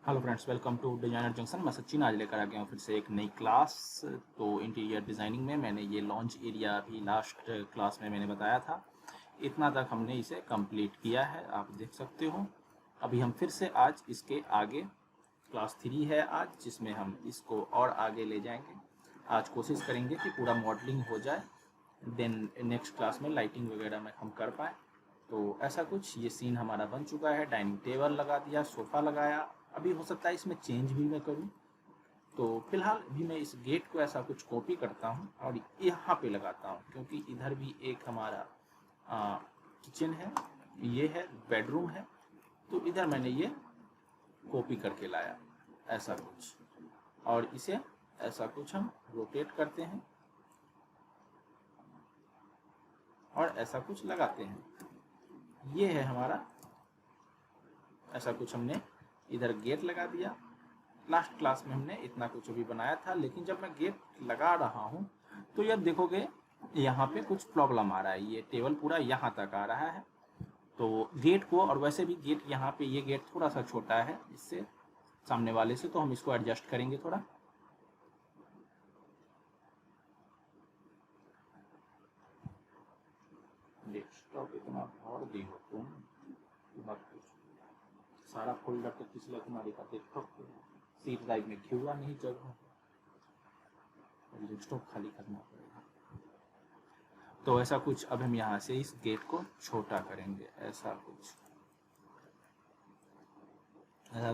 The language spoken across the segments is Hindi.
Hello friends, welcome to Designer Junction. मैं सचिन आज लेकर आ गया हूँ फिर से एक नई क्लास। तो इंटीरियर डिज़ाइनिंग में मैंने ये लॉन्च एरिया अभी लास्ट क्लास में मैंने बताया था, इतना तक हमने इसे कंप्लीट किया है, आप देख सकते हो। अभी हम फिर से आज इसके आगे क्लास 3 है आज, जिसमें हम इसको और आगे ले जाएंगे। आज कोशिश करेंगे कि पूरा मॉडलिंग हो जाए, देन नेक्स्ट क्लास में लाइटिंग वगैरह में हम कर पाएँ। तो ऐसा कुछ ये सीन हमारा बन चुका है। डाइनिंग टेबल लगा दिया, सोफ़ा लगाया। अभी हो सकता है इसमें चेंज भी मैं करूं। तो फिलहाल अभी मैं इस गेट को ऐसा कुछ कॉपी करता हूं और यहाँ पे लगाता हूं, क्योंकि इधर भी एक हमारा किचन है, ये है बेडरूम है, तो इधर मैंने ये कॉपी करके लाया ऐसा कुछ। और इसे ऐसा कुछ हम रोटेट करते हैं और ऐसा कुछ लगाते हैं। ये है हमारा, ऐसा कुछ हमने इधर गेट लगा दिया। लास्ट क्लास में हमने इतना कुछ भी बनाया था, लेकिन जब मैं गेट लगा रहा हूँ तो यह देखोगे यहाँ पे कुछ प्रॉब्लम आ रहा है। ये टेबल पूरा यहाँ तक आ रहा है, तो गेट को, और वैसे भी गेट यहाँ पे, ये गेट थोड़ा सा छोटा है इससे, सामने वाले से, तो हम इसको एडजस्ट करेंगे थोड़ा। डेस्कटॉप इतना भर दी हो तुम, मत कुछ सारा फोल्डर तो पिछले तुम्हारी का डेस्कटॉप सीट ड्राइव में क्यों नहीं जगह, डेस्कटॉप खाली करना पड़ेगा। तो ऐसा कुछ अब हम यहाँ से इस गेट को छोटा करेंगे, ऐसा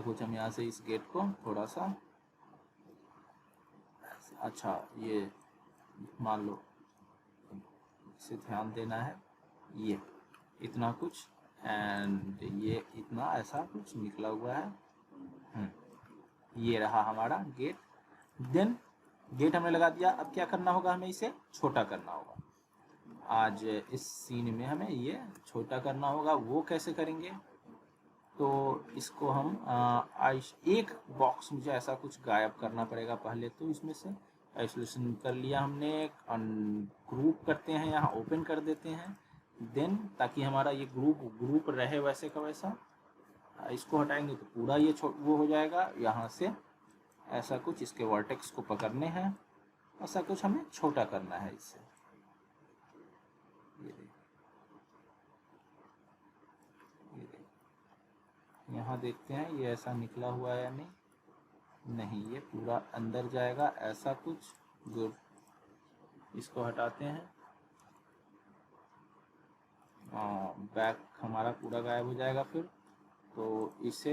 कुछ हम यहाँ से इस गेट को थोड़ा सा, अच्छा ये मान लो, इसे ध्यान देना है, ये इतना कुछ, एंड ये इतना, ऐसा कुछ निकला हुआ है। ये रहा हमारा गेट। देन गेट हमने लगा दिया। अब क्या करना होगा, हमें इसे छोटा करना होगा। आज इस सीन में हमें ये छोटा करना होगा। वो कैसे करेंगे, तो इसको हम एक बॉक्स मुझे ऐसा कुछ गायब करना पड़ेगा पहले। तो इसमें से आइसोलेशन कर लिया हमने, ग्रुप करते हैं, यहाँ ओपन कर देते हैं, देन ताकि हमारा ये ग्रुप रहे वैसे का वैसा। इसको हटाएंगे तो पूरा ये वो हो जाएगा। यहाँ से ऐसा कुछ इसके वर्टेक्स को पकड़ने हैं, ऐसा कुछ हमें छोटा करना है इससे। यहाँ देखते हैं ये ऐसा निकला हुआ है या नहीं, ये पूरा अंदर जाएगा ऐसा कुछ। गुड, इसको हटाते हैं, बैक हमारा पूरा गायब हो जाएगा फिर। तो इसे,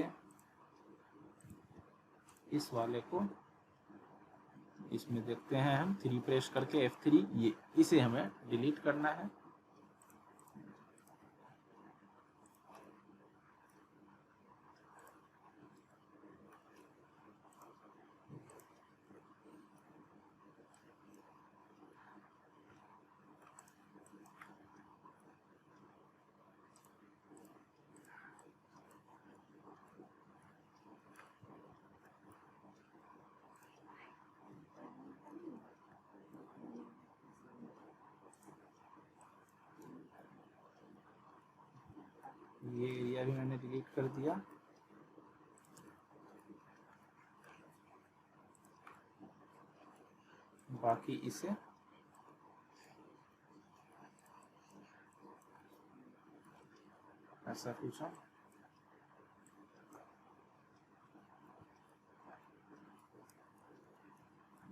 इस वाले को इसमें देखते हैं हम 3 प्रेस करके, F3, ये इसे हमें डिलीट करना है। ये एरिया भी मैंने डिलीट कर दिया। बाकी इसे ऐसा कुछ हम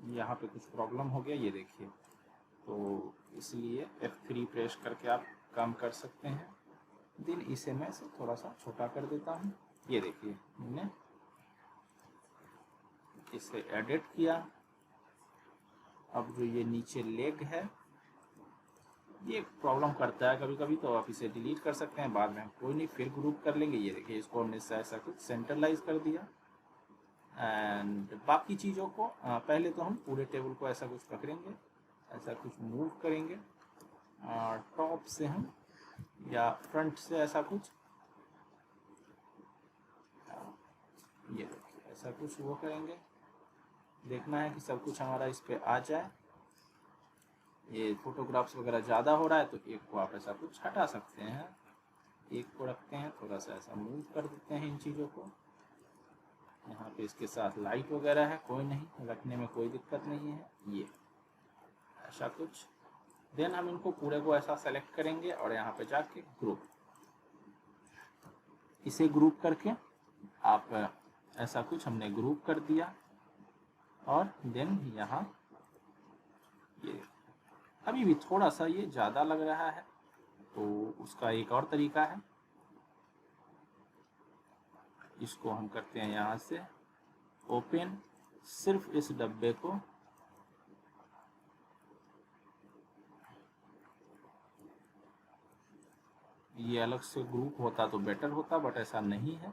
यहाँ पे कुछ प्रॉब्लम हो गया, ये देखिए। तो इसलिए F3 प्रेस करके आप काम कर सकते हैं। दिन इसे मैं से थोड़ा सा छोटा कर देता हूँ। ये देखिए, मैंने इसे एडिट किया। अब जो ये नीचे लेग है, ये प्रॉब्लम करता है कभी कभी, तो आप इसे डिलीट कर सकते हैं, बाद में कोई नहीं, फिर ग्रुप कर लेंगे। ये देखिए, इसको हमने ऐसा कुछ सेंट्रलाइज कर दिया। एंड बाकी चीज़ों को पहले तो हम पूरे टेबल को ऐसा कुछ पकड़ेंगे, ऐसा कुछ मूव करेंगे, टॉप से हम या फ्रंट से ऐसा कुछ, ये देखिए ऐसा कुछ वो करेंगे। देखना है कि सब कुछ हमारा इस पे आ जाए। ये फोटोग्राफ्स वगैरह ज़्यादा हो रहा है, तो एक को आप ऐसा कुछ हटा सकते हैं, एक को रखते हैं, थोड़ा सा ऐसा मूव कर देते हैं इन चीज़ों को। यहाँ पे इसके साथ लाइट वगैरह है, कोई नहीं, रखने में कोई दिक्कत नहीं है। ये ऐसा कुछ। देन हम इनको पूरे को ऐसा सेलेक्ट करेंगे और यहाँ पे जाके ग्रुप, इसे ग्रुप करके आप ऐसा कुछ हमने ग्रुप कर दिया। और देन यहाँ ये अभी भी थोड़ा सा ये ज़्यादा लग रहा है, तो उसका एक और तरीका है, इसको हम करते हैं यहाँ से ओपन, सिर्फ इस डब्बे को ये अलग से ग्रुप होता तो बेटर होता, बट ऐसा नहीं है,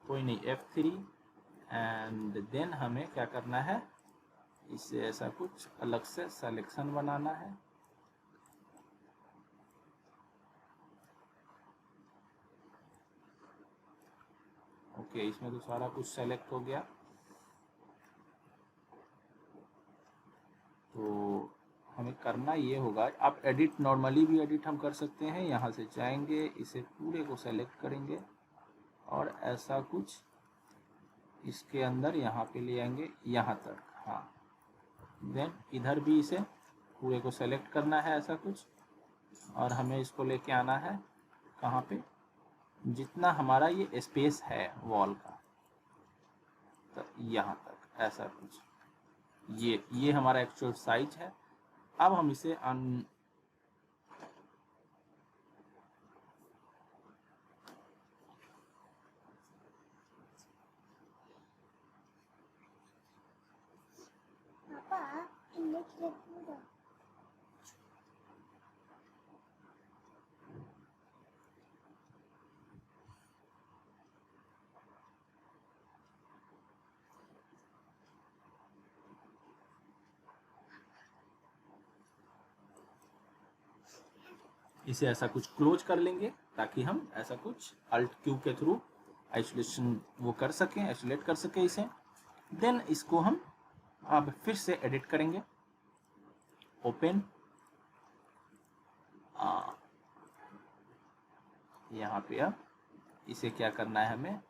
कोई नहीं। F3 एंड देन हमें क्या करना है, इसे ऐसा कुछ अलग से सिलेक्शन बनाना है। ओके, इसमें तो सारा कुछ सेलेक्ट हो गया। तो हमें करना ये होगा, आप एडिट नॉर्मली भी एडिट हम कर सकते हैं, यहाँ से जाएंगे, इसे पूरे को सेलेक्ट करेंगे और ऐसा कुछ इसके अंदर यहाँ पे ले आएंगे यहाँ तक। हाँ, देन इधर भी इसे पूरे को सेलेक्ट करना है ऐसा कुछ, और हमें इसको लेके आना है कहाँ पे, जितना हमारा ये स्पेस है वॉल का, तो यहाँ तक ऐसा कुछ। ये हमारा एक्चुअल साइज है। अब हम इसे इसे ऐसा कुछ क्लोज कर लेंगे, ताकि हम ऐसा कुछ Alt Q के थ्रू आइसोलेशन वो कर सकें, आइसोलेट कर सकें इसे। देन इसको हम अब फिर से एडिट करेंगे, ओपन, यहाँ पे अब इसे क्या करना है, हमें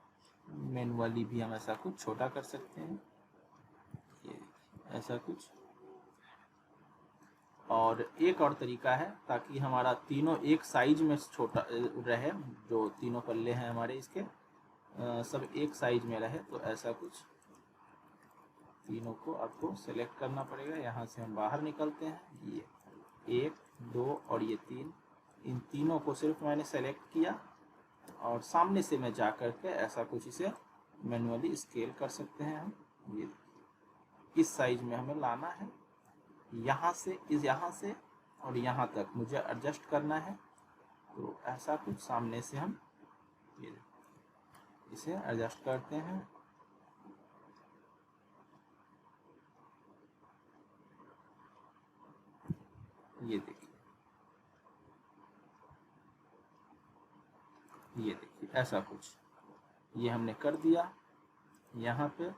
मैनुअली भी हम ऐसा कुछ छोटा कर सकते हैं, ये ऐसा कुछ। और एक और तरीका है, ताकि हमारा तीनों एक साइज में छोटा रहे, जो तीनों पल्ले हैं हमारे इसके सब एक साइज में रहे, तो ऐसा कुछ तीनों को आपको सेलेक्ट करना पड़ेगा। यहाँ से हम बाहर निकलते हैं, ये 1 2 और ये 3, इन तीनों को सिर्फ मैंने सेलेक्ट किया और सामने से मैं जा कर के ऐसा कुछ इसे मैनुअली स्केल कर सकते हैं हम। ये इस साइज में हमें लाना है, यहाँ से और यहाँ तक मुझे एडजस्ट करना है, तो ऐसा कुछ सामने से हम इसे एडजस्ट करते हैं। ये देखिए ऐसा कुछ ये हमने कर दिया। यहाँ पे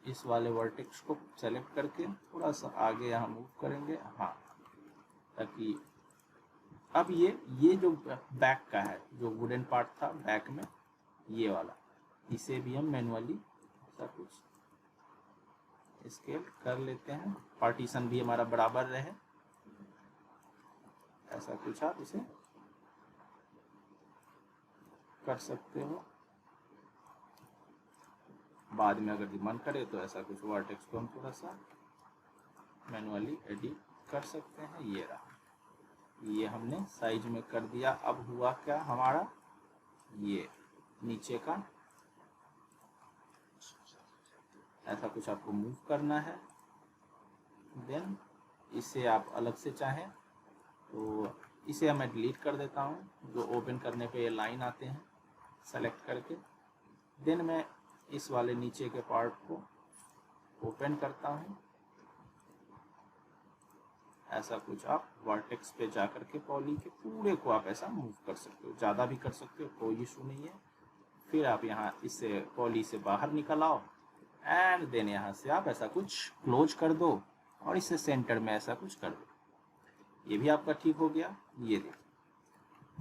इस वाले वर्टेक्स को सेलेक्ट करके थोड़ा सा आगे यहाँ मूव करेंगे, हाँ, ताकि अब ये जो बैक का है, जो वुडन पार्ट था बैक में, ये वाला, इसे भी हम मैनुअली ऐसा कुछ स्केल कर लेते हैं, पार्टीशन भी हमारा बराबर रहे, ऐसा कुछ आप इसे कर सकते हो। बाद में अगर मन करे तो ऐसा कुछ वर्टेक्स को हम थोड़ा सा मैनुअली एडिट कर सकते हैं। ये रहा, ये हमने साइज में कर दिया। अब हुआ क्या हमारा, ये नीचे का ऐसा कुछ आपको मूव करना है। देन इसे आप अलग से चाहें तो इसे मैं डिलीट कर देता हूँ, जो ओपन करने पे ये लाइन आते हैं सेलेक्ट करके। देन मैं इस वाले नीचे के पार्ट को ओपन करता हूँ, ऐसा कुछ आप वर्टेक्स पे जाकर के पॉली के पूरे को आप ऐसा मूव कर सकते हो, ज़्यादा भी कर सकते हो, कोई इशू नहीं है। फिर आप यहाँ इससे पॉली से बाहर निकल आओ एंड देन यहाँ से आप ऐसा कुछ क्लोज कर दो और इसे सेंटर में ऐसा कुछ कर दो, ये भी आपका ठीक हो गया। ये देखिए,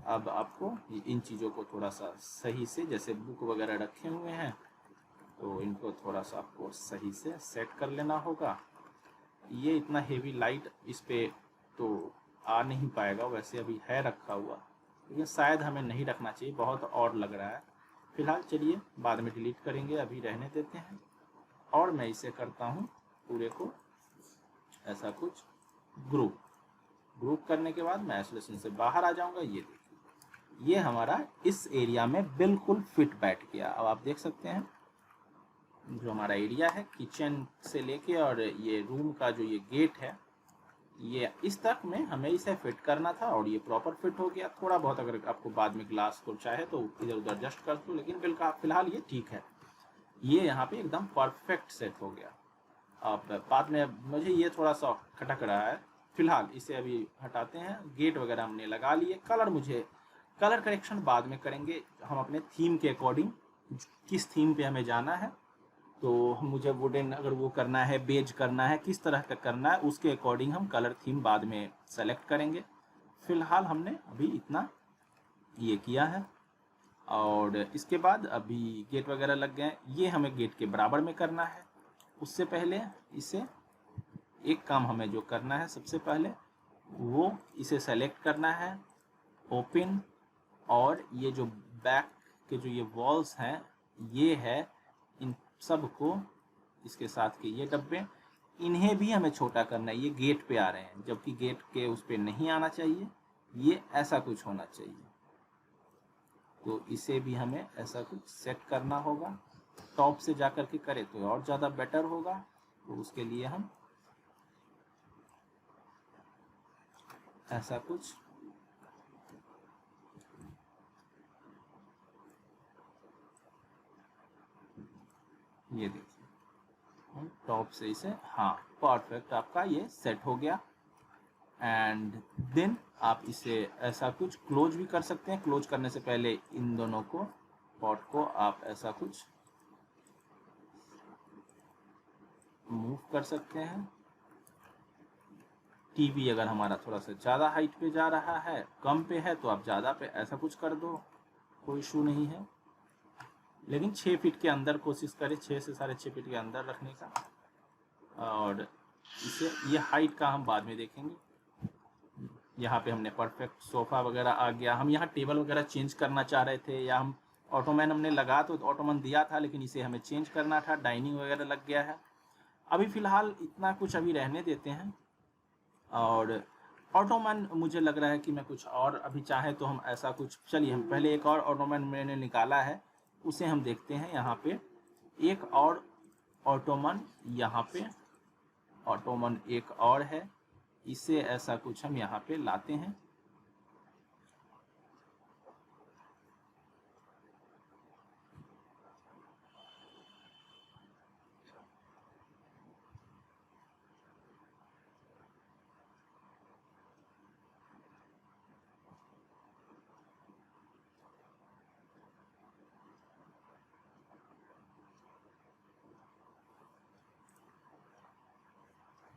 अब आपको इन चीज़ों को थोड़ा सा सही से, जैसे बुक वगैरह रखे हुए हैं तो इनको थोड़ा सा आपको सही से सेट कर लेना होगा। ये इतना हेवी लाइट इस पे तो आ नहीं पाएगा, वैसे अभी है रखा हुआ, लेकिन शायद हमें नहीं रखना चाहिए, बहुत और लग रहा है। फिलहाल चलिए बाद में डिलीट करेंगे, अभी रहने देते हैं। और मैं इसे करता हूँ पूरे को ऐसा कुछ ग्रुप करने के बाद मैं आइसोलेशन से बाहर आ जाऊंगा। ये देखिए, ये हमारा इस एरिया में बिल्कुल फिट बैठ गया। अब आप देख सकते हैं जो हमारा एरिया है किचन से लेके और ये रूम का जो ये गेट है, ये इस तक में हमें इसे फिट करना था और ये प्रॉपर फिट हो गया। थोड़ा बहुत अगर आपको बाद में ग्लास को चाहे तो इधर उधर एडजस्ट कर दो, लेकिन बिल्कुल फिलहाल ये ठीक है। ये यहाँ पे एकदम परफेक्ट सेट हो गया। अब बाद में मुझे ये थोड़ा सा खटक रहा है, फिलहाल इसे अभी हटाते हैं। गेट वगैरह हमने लगा लिए। कलर करेक्शन बाद में करेंगे हम अपने थीम के अकॉर्डिंग, किस थीम पे हमें जाना है। तो मुझे वुडन अगर वो करना है, बेज करना है, किस तरह का करना है, उसके अकॉर्डिंग हम कलर थीम बाद में सेलेक्ट करेंगे। फिलहाल हमने अभी इतना ये किया है और इसके बाद अभी गेट वगैरह लग गए। ये हमें गेट के बराबर में करना है। उससे पहले इसे एक काम हमें जो करना है, सबसे पहले वो इसे सेलेक्ट करना है, ओपन, और ये जो बैक के जो ये वॉल्स हैं ये है, इन सब को इसके साथ के ये डब्बे, इन्हें भी हमें छोटा करना है। ये गेट पे आ रहे हैं जबकि गेट के उस पे नहीं आना चाहिए, ये ऐसा कुछ होना चाहिए। तो इसे भी हमें ऐसा कुछ सेट करना होगा। टॉप से जाकर के करें तो और ज़्यादा बेटर होगा। तो उसके लिए हम ऐसा कुछ ये देखिए, हम टॉप से इसे, हाँ परफेक्ट, आपका ये सेट हो गया। एंड देन आप इसे ऐसा कुछ क्लोज भी कर सकते हैं। क्लोज करने से पहले इन दोनों को, पॉट को आप ऐसा कुछ मूव कर सकते हैं। टीवी अगर हमारा थोड़ा सा ज़्यादा हाइट पे जा रहा है, कम पे है, तो आप ज़्यादा पे ऐसा कुछ कर दो, कोई इशू नहीं है। लेकिन 6 फीट के अंदर कोशिश करें, 6 से 6.5 फीट के अंदर रखने का। और इसे, ये हाइट का हम बाद में देखेंगे। यहाँ पे हमने परफेक्ट सोफ़ा वगैरह आ गया। हम यहाँ टेबल वगैरह चेंज करना चाह रहे थे, या हम ऑटोमैन हमने लगा तो ऑटोमैन दिया था, लेकिन इसे हमें चेंज करना था। डाइनिंग वगैरह लग गया है। अभी फ़िलहाल इतना कुछ अभी रहने देते हैं। और ऑटोमैन मुझे लग रहा है कि मैं कुछ और अभी चाहे तो हम ऐसा कुछ, चलिए हम पहले एक और ऑटोमैन मैंने निकाला है, उसे हम देखते हैं। यहाँ पे एक और ऑटोमन, यहाँ पे ऑटोमन एक और है, इसे ऐसा कुछ हम यहाँ पे लाते हैं।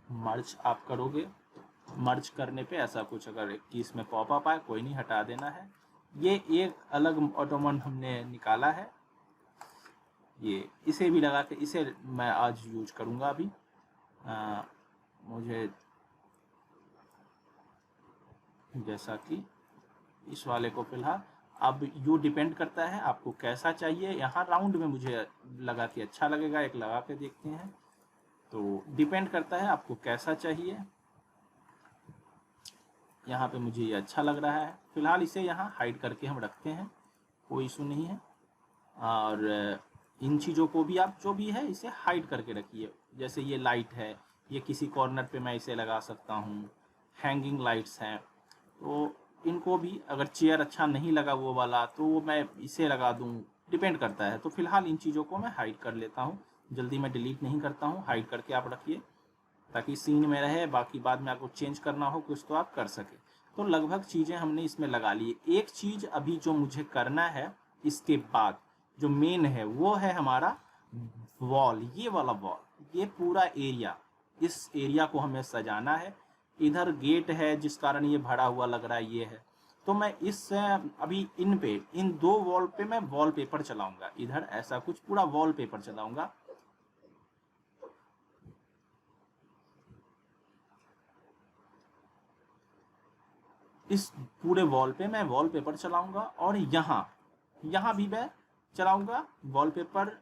मर्ज आप करोगे, मर्ज करने पे ऐसा कुछ अगर एक चीज में पॉप अप आए, कोई नहीं, हटा देना है। ये एक अलग ऑटोमन हमने निकाला है, ये इसे भी लगा के, इसे मैं आज यूज करूँगा। अभी मुझे जैसा कि इस वाले को फिलहाल, अब यू डिपेंड करता है आपको कैसा चाहिए। यहाँ राउंड में मुझे लगा कि अच्छा लगेगा, एक लगा के देखते हैं। तो डिपेंड करता है आपको कैसा चाहिए। यहाँ पे मुझे ये अच्छा लग रहा है, फिलहाल इसे यहाँ हाइड करके हम रखते हैं, कोई इशू नहीं है। और इन चीज़ों को भी आप जो भी है इसे हाइड करके रखिए। जैसे ये लाइट है, ये किसी कॉर्नर पे मैं इसे लगा सकता हूँ। हैंगिंग लाइट्स हैं, तो इनको भी, अगर चेयर अच्छा नहीं लगा वो वाला, तो वो मैं इसे लगा दूँ, डिपेंड करता है। तो फिलहाल इन चीज़ों को मैं हाइड कर लेता हूँ, जल्दी मैं डिलीट नहीं करता हूँ। हाइड करके आप रखिए ताकि सीन में रहे, बाकी बाद में आपको चेंज करना हो कुछ तो आप कर सके। तो लगभग चीज़ें हमने इसमें लगा ली। एक चीज़ अभी जो मुझे करना है इसके बाद, जो मेन है, वो है हमारा वॉल, ये वाला वॉल, ये पूरा एरिया, इस एरिया को हमें सजाना है। इधर गेट है जिस कारण ये भरा हुआ लग रहा है, ये है। तो मैं इस अभी इन दो वॉल पे मैं वॉलपेपर चलाऊंगा, इधर ऐसा कुछ पूरा वॉलपेपर चलाऊंगा। इस पूरे वॉल पे मैं वॉलपेपर चलाऊंगा और यहाँ भी मैं चलाऊंगा वॉलपेपर।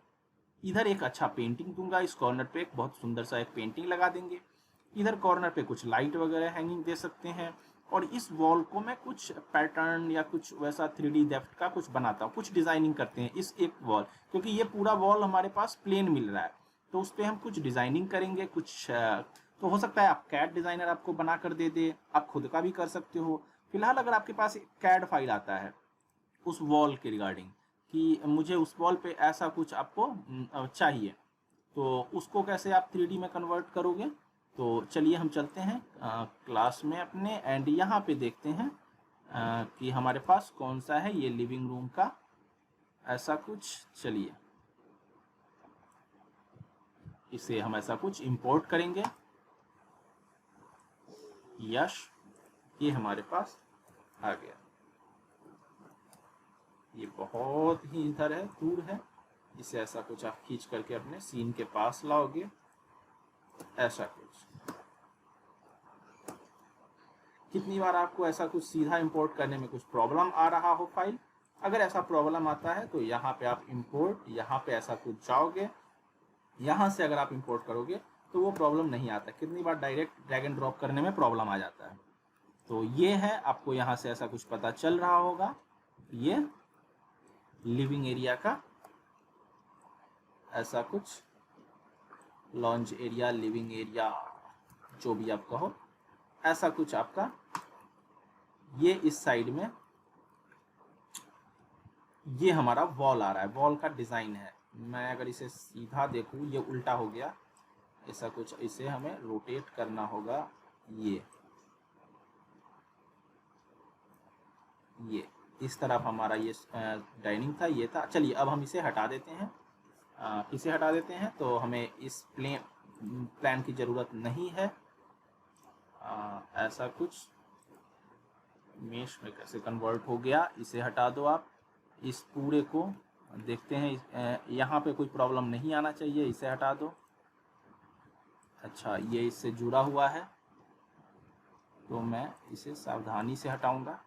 इधर एक अच्छा पेंटिंग दूंगा, इस कॉर्नर पे एक बहुत सुंदर सा एक पेंटिंग लगा देंगे। इधर कॉर्नर पे कुछ लाइट वगैरह हैंगिंग दे सकते हैं। और इस वॉल को मैं कुछ पैटर्न या कुछ वैसा 3D डेफ्ट का कुछ बनाता हूँ, कुछ डिजाइनिंग करते हैं इस एक वॉल, क्योंकि ये पूरा वॉल हमारे पास प्लेन मिल रहा है, तो उस पर हम कुछ डिजाइनिंग करेंगे। कुछ तो हो सकता है आप कैड डिजाइनर आपको बना कर दे दे, आप खुद का भी कर सकते हो। फिलहाल अगर आपके पास कैड फाइल आता है उस वॉल के रिगार्डिंग कि मुझे उस वॉल पे ऐसा कुछ आपको चाहिए, तो उसको कैसे आप 3D में कन्वर्ट करोगे। तो चलिए हम चलते हैं क्लास में अपने, एंड यहाँ पे देखते हैं कि हमारे पास कौन सा है ये लिविंग रूम का ऐसा कुछ। चलिए इसे हम ऐसा कुछ इंपोर्ट करेंगे। यश, ये हमारे पास आ गया। ये बहुत ही इधर है, दूर है। इसे ऐसा कुछ आप खींच करके अपने सीन के पास लाओगे, ऐसा कुछ। कितनी बार आपको ऐसा कुछ सीधा इंपोर्ट करने में कुछ प्रॉब्लम आ रहा हो फाइल, अगर ऐसा प्रॉब्लम आता है तो यहाँ पे आप इंपोर्ट, यहाँ पे ऐसा कुछ जाओगे, यहाँ से अगर आप इंपोर्ट करोगे तो वो प्रॉब्लम नहीं आता। कितनी बार डायरेक्ट ड्रैग एंड ड्रॉप करने में प्रॉब्लम आ जाता है। तो ये है, आपको यहाँ से ऐसा कुछ पता चल रहा होगा, ये लिविंग एरिया का ऐसा कुछ लॉन्च एरिया, लिविंग एरिया, जो भी आप कहो, ऐसा कुछ आपका ये इस साइड में ये हमारा वॉल आ रहा है, वॉल का डिजाइन है। मैं अगर इसे सीधा देखूं ये उल्टा हो गया, ऐसा कुछ इसे हमें रोटेट करना होगा। ये इस तरफ हमारा ये डाइनिंग था, ये था। चलिए अब हम इसे हटा देते हैं। इसे हटा देते हैं तो हमें इस प्लान की ज़रूरत नहीं है। ऐसा कुछ मेश में कैसे कन्वर्ट हो गया, इसे हटा दो आप। इस पूरे को देखते हैं, यहाँ पे कोई प्रॉब्लम नहीं आना चाहिए, इसे हटा दो। अच्छा, ये इससे जुड़ा हुआ है तो मैं इसे सावधानी से हटाऊंगा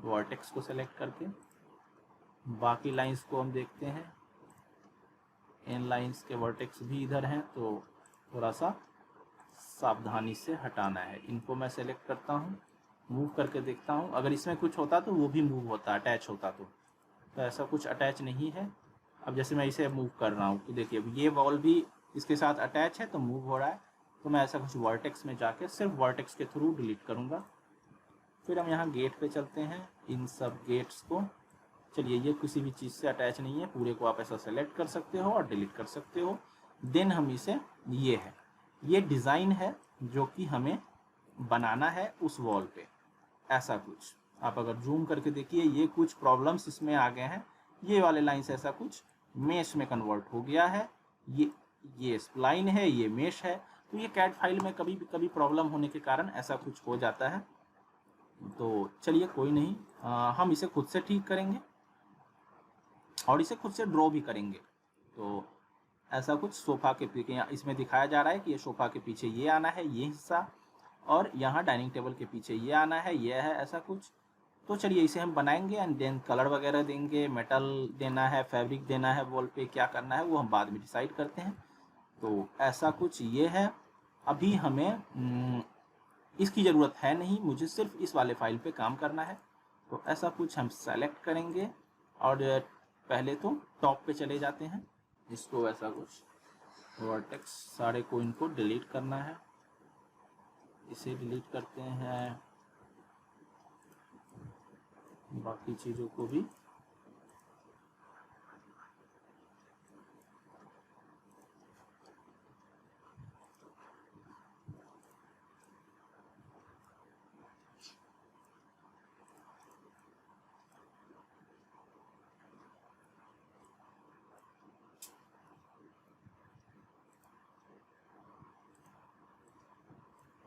वर्टेक्स को सेलेक्ट करके। बाकी लाइंस को हम देखते हैं, इन लाइंस के वर्टेक्स भी इधर हैं, तो थोड़ा सा सावधानी से हटाना है। इनको मैं सेलेक्ट करता हूँ, मूव करके देखता हूँ, अगर इसमें कुछ होता तो वो भी मूव होता, अटैच होता। तो ऐसा कुछ अटैच नहीं है। अब जैसे मैं इसे मूव कर रहा हूँ तो देखिए अब ये वॉल भी इसके साथ अटैच है तो मूव हो रहा है। तो मैं ऐसा कुछ वर्टेक्स में जाके सिर्फ वर्टेक्स के थ्रू डिलीट करूँगा। फिर हम यहाँ गेट पे चलते हैं, इन सब गेट्स को। चलिए ये किसी भी चीज़ से अटैच नहीं है, पूरे को आप ऐसा सेलेक्ट कर सकते हो और डिलीट कर सकते हो। देन हम इसे, ये है, ये डिज़ाइन है जो कि हमें बनाना है उस वॉल पे, ऐसा कुछ। आप अगर जूम करके देखिए ये कुछ प्रॉब्लम्स इसमें आ गए हैं। ये वाले लाइन्स ऐसा कुछ मेश में कन्वर्ट हो गया है, ये स्प्लाइन है, ये मेश है। तो ये कैड फाइल में कभी कभी प्रॉब्लम होने के कारण ऐसा कुछ हो जाता है। तो चलिए कोई नहीं, हम इसे खुद से ठीक करेंगे और इसे खुद से ड्रॉ भी करेंगे। तो ऐसा कुछ सोफा के पीछे इसमें दिखाया जा रहा है कि ये सोफा के पीछे ये आना है, ये हिस्सा, और यहाँ डाइनिंग टेबल के पीछे ये आना है, ये है ऐसा कुछ। तो चलिए इसे हम बनाएंगे एंड देन कलर वगैरह देंगे, मेटल देना है, फैब्रिक देना है, वॉल पे क्या करना है वो हम बाद में डिसाइड करते हैं। तो ऐसा कुछ ये है। अभी हमें इसकी ज़रूरत है नहीं, मुझे सिर्फ इस वाले फाइल पे काम करना है। तो ऐसा कुछ हम सेलेक्ट करेंगे और पहले तो टॉप पे चले जाते हैं। इसको ऐसा कुछ वर्टेक्स सारे को इनको डिलीट करना है, इसे डिलीट करते हैं, बाकी चीज़ों को भी।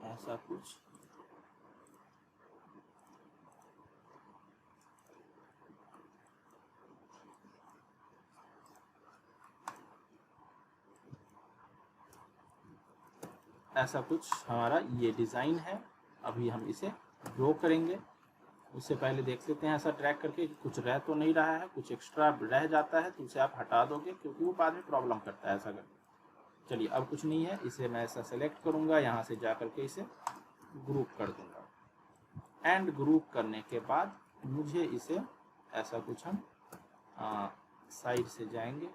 ऐसा कुछ ऐसा कुछ हमारा ये डिज़ाइन है। अभी हम इसे ग्रो करेंगे। उससे पहले देख लेते हैं ऐसा ड्रैग करके कुछ रह तो नहीं रहा है, कुछ एक्स्ट्रा रह जाता है तो उसे आप हटा दोगे, क्योंकि वो बाद में प्रॉब्लम करता है ऐसा करके। चलिए अब कुछ नहीं है, इसे मैं ऐसा सेलेक्ट करूँगा, यहाँ से जा करके इसे ग्रुप कर दूँगा। एंड ग्रुप करने के बाद मुझे इसे ऐसा कुछ हम साइड से जाएंगे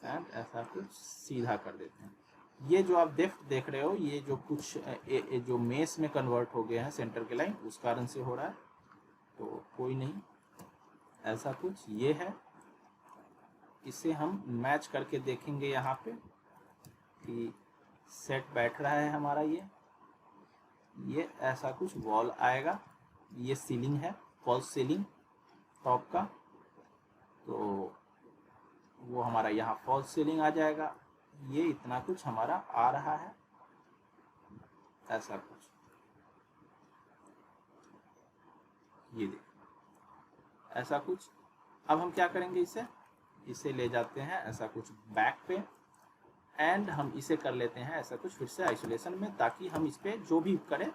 एंड ऐसा कुछ सीधा कर देते हैं। ये जो आप देख रहे हो, ये जो कुछ जो मेस में कन्वर्ट हो गए हैं सेंटर के लाइन, उस कारण से हो रहा है, तो कोई नहीं। ऐसा कुछ ये है, इसे हम मैच करके देखेंगे यहाँ पे कि सेट बैठ रहा है हमारा। ये ऐसा कुछ वॉल आएगा। ये सीलिंग है, फॉल्स सीलिंग टॉप का, तो वो हमारा यहाँ फॉल्स सीलिंग आ जाएगा। ये इतना कुछ हमारा आ रहा है, ऐसा कुछ। ये देखिए ऐसा कुछ। अब हम क्या करेंगे, इसे ले जाते हैं ऐसा कुछ बैक पे, एंड हम इसे कर लेते हैं ऐसा कुछ फिर से आइसोलेशन में, ताकि हम इस पर जो भी करें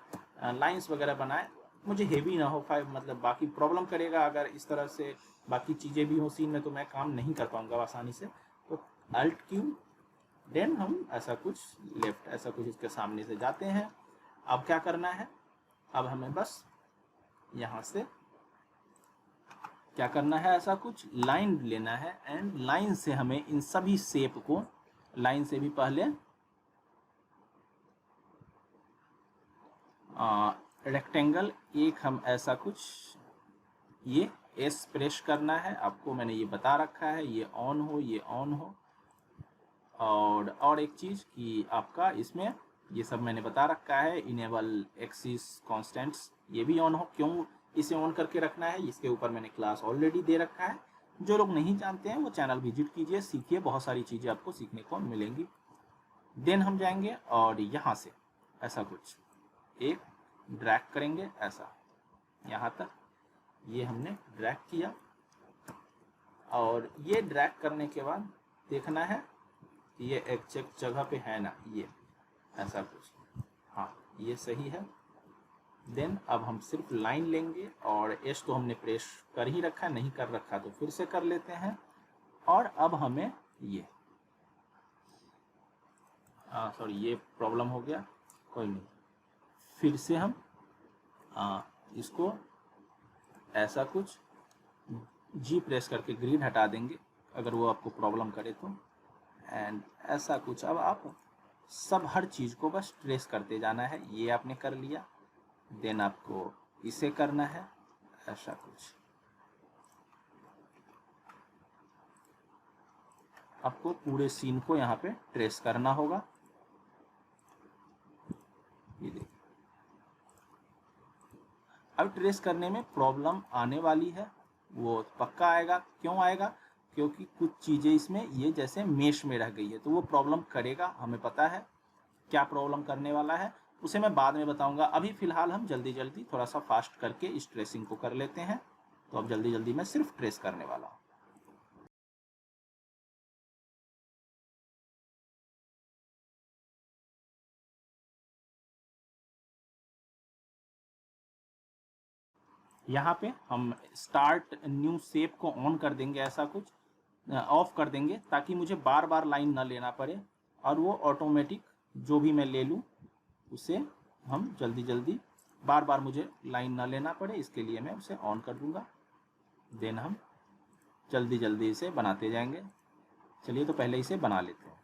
लाइंस वगैरह बनाए, मुझे हेवी ना हो पाए, मतलब बाकी प्रॉब्लम करेगा अगर इस तरह से बाकी चीज़ें भी हो सीन में, तो मैं काम नहीं कर पाऊंगा आसानी से। तो अल्ट क्यू, देन हम ऐसा कुछ लेफ्ट ऐसा कुछ इसके सामने से जाते हैं। अब क्या करना है, अब हमें बस यहाँ से क्या करना है, ऐसा कुछ लाइन लेना है, एंड लाइन से हमें इन सभी शेप को, लाइन से भी पहले रेक्टेंगल एक हम ऐसा कुछ, ये एस प्रेस करना है। आपको मैंने ये बता रखा है, ये ऑन हो, ये ऑन हो। और एक चीज़ कि आपका इसमें ये सब मैंने बता रखा है, इनेबल एक्सिस कांस्टेंट्स, ये भी ऑन हो। क्यों इसे ऑन करके रखना है, इसके ऊपर मैंने क्लास ऑलरेडी दे रखा है। जो लोग नहीं जानते हैं वो चैनल विजिट कीजिए, सीखिए, बहुत सारी चीज़ें आपको सीखने को मिलेंगी। देन हम जाएंगे और यहाँ से ऐसा कुछ एक ड्रैग करेंगे, ऐसा यहाँ तक ये हमने ड्रैग किया। और ये ड्रैग करने के बाद देखना है कि ये एग्जैक्ट जगह पे है ना, ये ऐसा कुछ, हाँ ये सही है। देन अब हम सिर्फ लाइन लेंगे, और एस तो हमने प्रेस कर ही रखा है, नहीं कर रखा तो फिर से कर लेते हैं। और अब हमें ये सॉरी ये प्रॉब्लम हो गया, कोई नहीं, फिर से हम इसको ऐसा कुछ जी प्रेस करके ग्रिड हटा देंगे अगर वो आपको प्रॉब्लम करे तो। एंड ऐसा कुछ, अब आप सब हर चीज़ को बस ट्रेस करते जाना है। ये आपने कर लिया, देन आपको इसे करना है ऐसा कुछ। आपको पूरे सीन को यहाँ पे ट्रेस करना होगा। ये देखिए अब ट्रेस करने में प्रॉब्लम आने वाली है, वो पक्का आएगा। क्यों आएगा, क्योंकि कुछ चीज़ें इसमें ये जैसे मेश में रह गई है, तो वो प्रॉब्लम करेगा, हमें पता है क्या प्रॉब्लम करने वाला है, उसे मैं बाद में बताऊंगा। अभी फिलहाल हम जल्दी जल्दी थोड़ा सा फास्ट करके इस ट्रेसिंग को कर लेते हैं। तो अब जल्दी जल्दी मैं सिर्फ ट्रेस करने वाला हूँ। यहाँ पे हम स्टार्ट न्यू शेप को ऑन कर देंगे, ऐसा कुछ ऑफ कर देंगे, ताकि मुझे बार बार लाइन ना लेना पड़े, और वो ऑटोमेटिक जो भी मैं ले लूँ उसे हम जल्दी जल्दी, बार बार मुझे लाइन ना लेना पड़े, इसके लिए मैं उसे ऑन कर दूंगा। देन हम जल्दी जल्दी इसे बनाते जाएंगे। चलिए तो पहले इसे बना लेते हैं।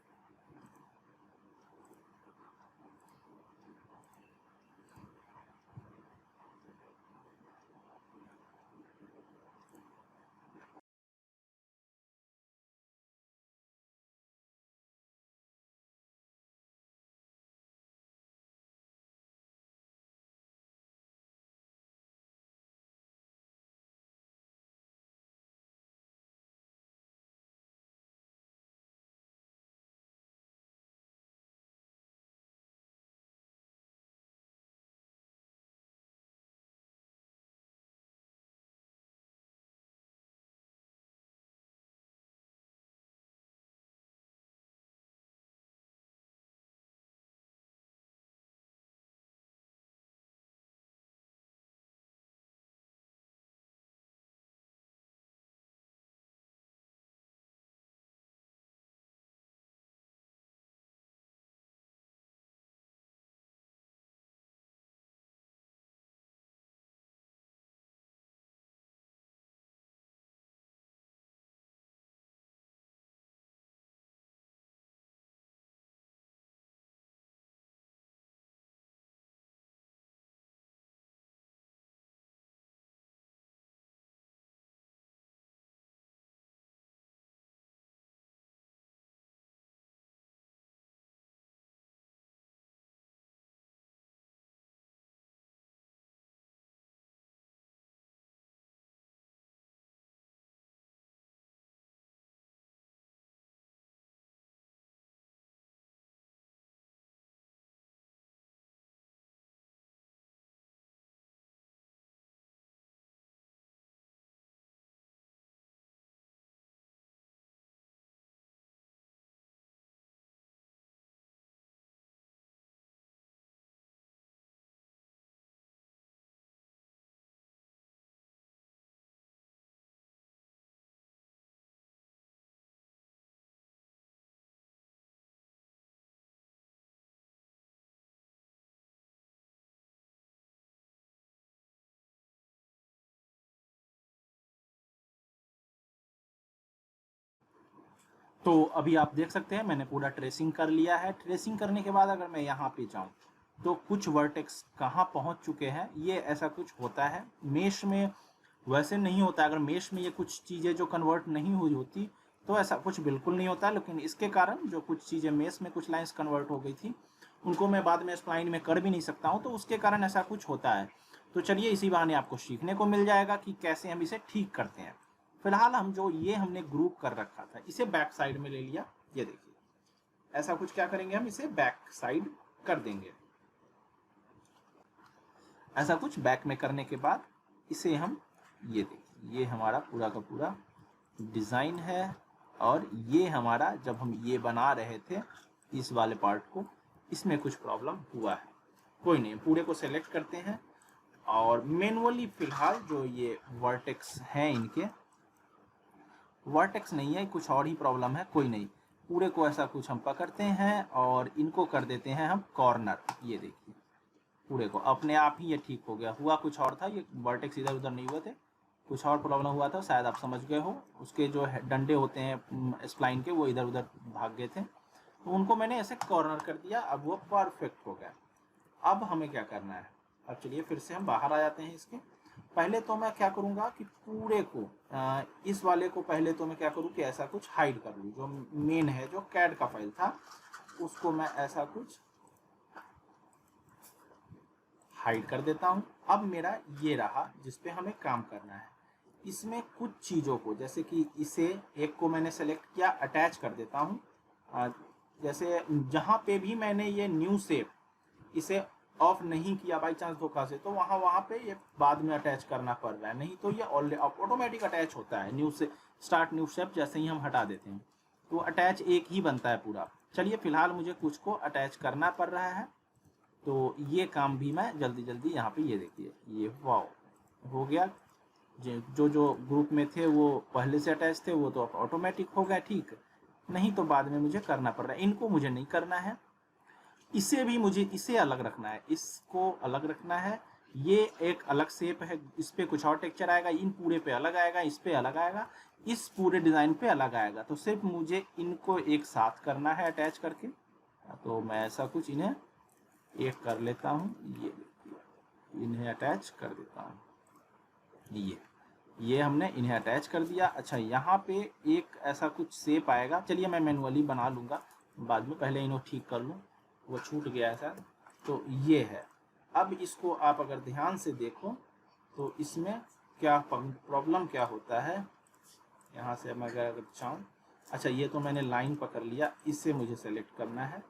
तो अभी आप देख सकते हैं मैंने पूरा ट्रेसिंग कर लिया है। ट्रेसिंग करने के बाद अगर मैं यहाँ पे जाऊँ तो कुछ वर्टेक्स कहाँ पहुँच चुके हैं, ये ऐसा कुछ होता है। मेश में वैसे नहीं होता, अगर मेश में ये कुछ चीज़ें जो कन्वर्ट नहीं हुई होती तो ऐसा कुछ बिल्कुल नहीं होता, लेकिन इसके कारण जो कुछ चीज़ें मेश में कुछ लाइंस कन्वर्ट हो गई थी उनको मैं बाद में स्प्लाइन में कर भी नहीं सकता हूँ, तो उसके कारण ऐसा कुछ होता है। तो चलिए इसी बहाने आपको सीखने को मिल जाएगा कि कैसे हम इसे ठीक करते हैं। फिलहाल हम जो ये हमने ग्रुप कर रखा था इसे बैक साइड में ले लिया। ये देखिए ऐसा कुछ क्या करेंगे, हम इसे बैक साइड कर देंगे। ऐसा कुछ बैक में करने के बाद इसे हम, ये देखिए ये हमारा पूरा का पूरा डिज़ाइन है। और ये हमारा जब हम ये बना रहे थे इस वाले पार्ट को, इसमें कुछ प्रॉब्लम हुआ है। कोई नहीं, पूरे को सेलेक्ट करते हैं और मैनुअली फिलहाल जो ये वर्टेक्स हैं, इनके वर्टेक्स नहीं है, कुछ और ही प्रॉब्लम है, कोई नहीं, पूरे को ऐसा कुछ हम पकड़ते हैं और इनको कर देते हैं हम कॉर्नर। ये देखिए पूरे को अपने आप ही ये ठीक हो गया। हुआ कुछ और था, ये वर्टेक्स इधर उधर नहीं हुए थे, कुछ और प्रॉब्लम हुआ था, शायद आप समझ गए हो। उसके जो डंडे होते हैं स्प्लाइन के वो इधर उधर भाग गए थे, तो उनको मैंने ऐसे कॉर्नर कर दिया। अब वो परफेक्ट हो गया। अब हमें क्या करना है, अब चलिए फिर से हम बाहर आ जाते हैं इसके। पहले तो मैं क्या करूँगा कि पूरे को इस वाले को पहले तो मैं क्या करूँ कि ऐसा कुछ हाइड कर लूँ। जो मेन है, जो कैड का फाइल था, उसको मैं ऐसा कुछ हाइड कर देता हूँ। अब मेरा ये रहा जिस पे हमें काम करना है। इसमें कुछ चीज़ों को, जैसे कि इसे एक को मैंने सेलेक्ट किया, अटैच कर देता हूँ। जैसे जहाँ पे भी मैंने ये न्यू शेप इसे ऑफ नहीं किया बाई चांस धोखा से, तो वहाँ पे ये बाद में अटैच करना पड़ रहा है, नहीं तो ये ऑटोमेटिक अटैच होता है। न्यू से स्टार्ट न्यू शेप जैसे ही हम हटा देते हैं तो अटैच एक ही बनता है पूरा। चलिए फिलहाल मुझे कुछ को अटैच करना पड़ रहा है, तो ये काम भी मैं जल्दी जल्दी यहाँ पे, ये देखिए ये वाव हो गया। जो ग्रुप में थे वो पहले से अटैच थे, वो तो ऑटोमेटिक हो गया ठीक, नहीं तो बाद में मुझे करना पड़ रहा है। इनको मुझे नहीं करना है, इसे भी मुझे इसे अलग रखना है, इसको अलग रखना है। ये एक अलग शेप है, इस पे कुछ और टेक्सचर आएगा, इन पूरे पे अलग आएगा, इस पे अलग आएगा, इस पूरे डिज़ाइन पे अलग आएगा। तो सिर्फ मुझे इनको एक साथ करना है अटैच करके। तो मैं ऐसा कुछ इन्हें एक कर लेता हूँ, ये इन्हें अटैच कर देता हूँ। ये हमने इन्हें अटैच कर दिया। अच्छा, यहाँ पे एक ऐसा कुछ शेप आएगा, चलिए मैं मैनुअली बना लूँगा बाद में, पहले इन्हें ठीक कर लूँ, वो छूट गया है शायद। तो ये है। अब इसको आप अगर ध्यान से देखो तो इसमें क्या प्रॉब्लम क्या होता है। यहाँ से मैं अगर चाहूँ, अच्छा ये तो मैंने लाइन पकड़ लिया, इससे मुझे सेलेक्ट करना है।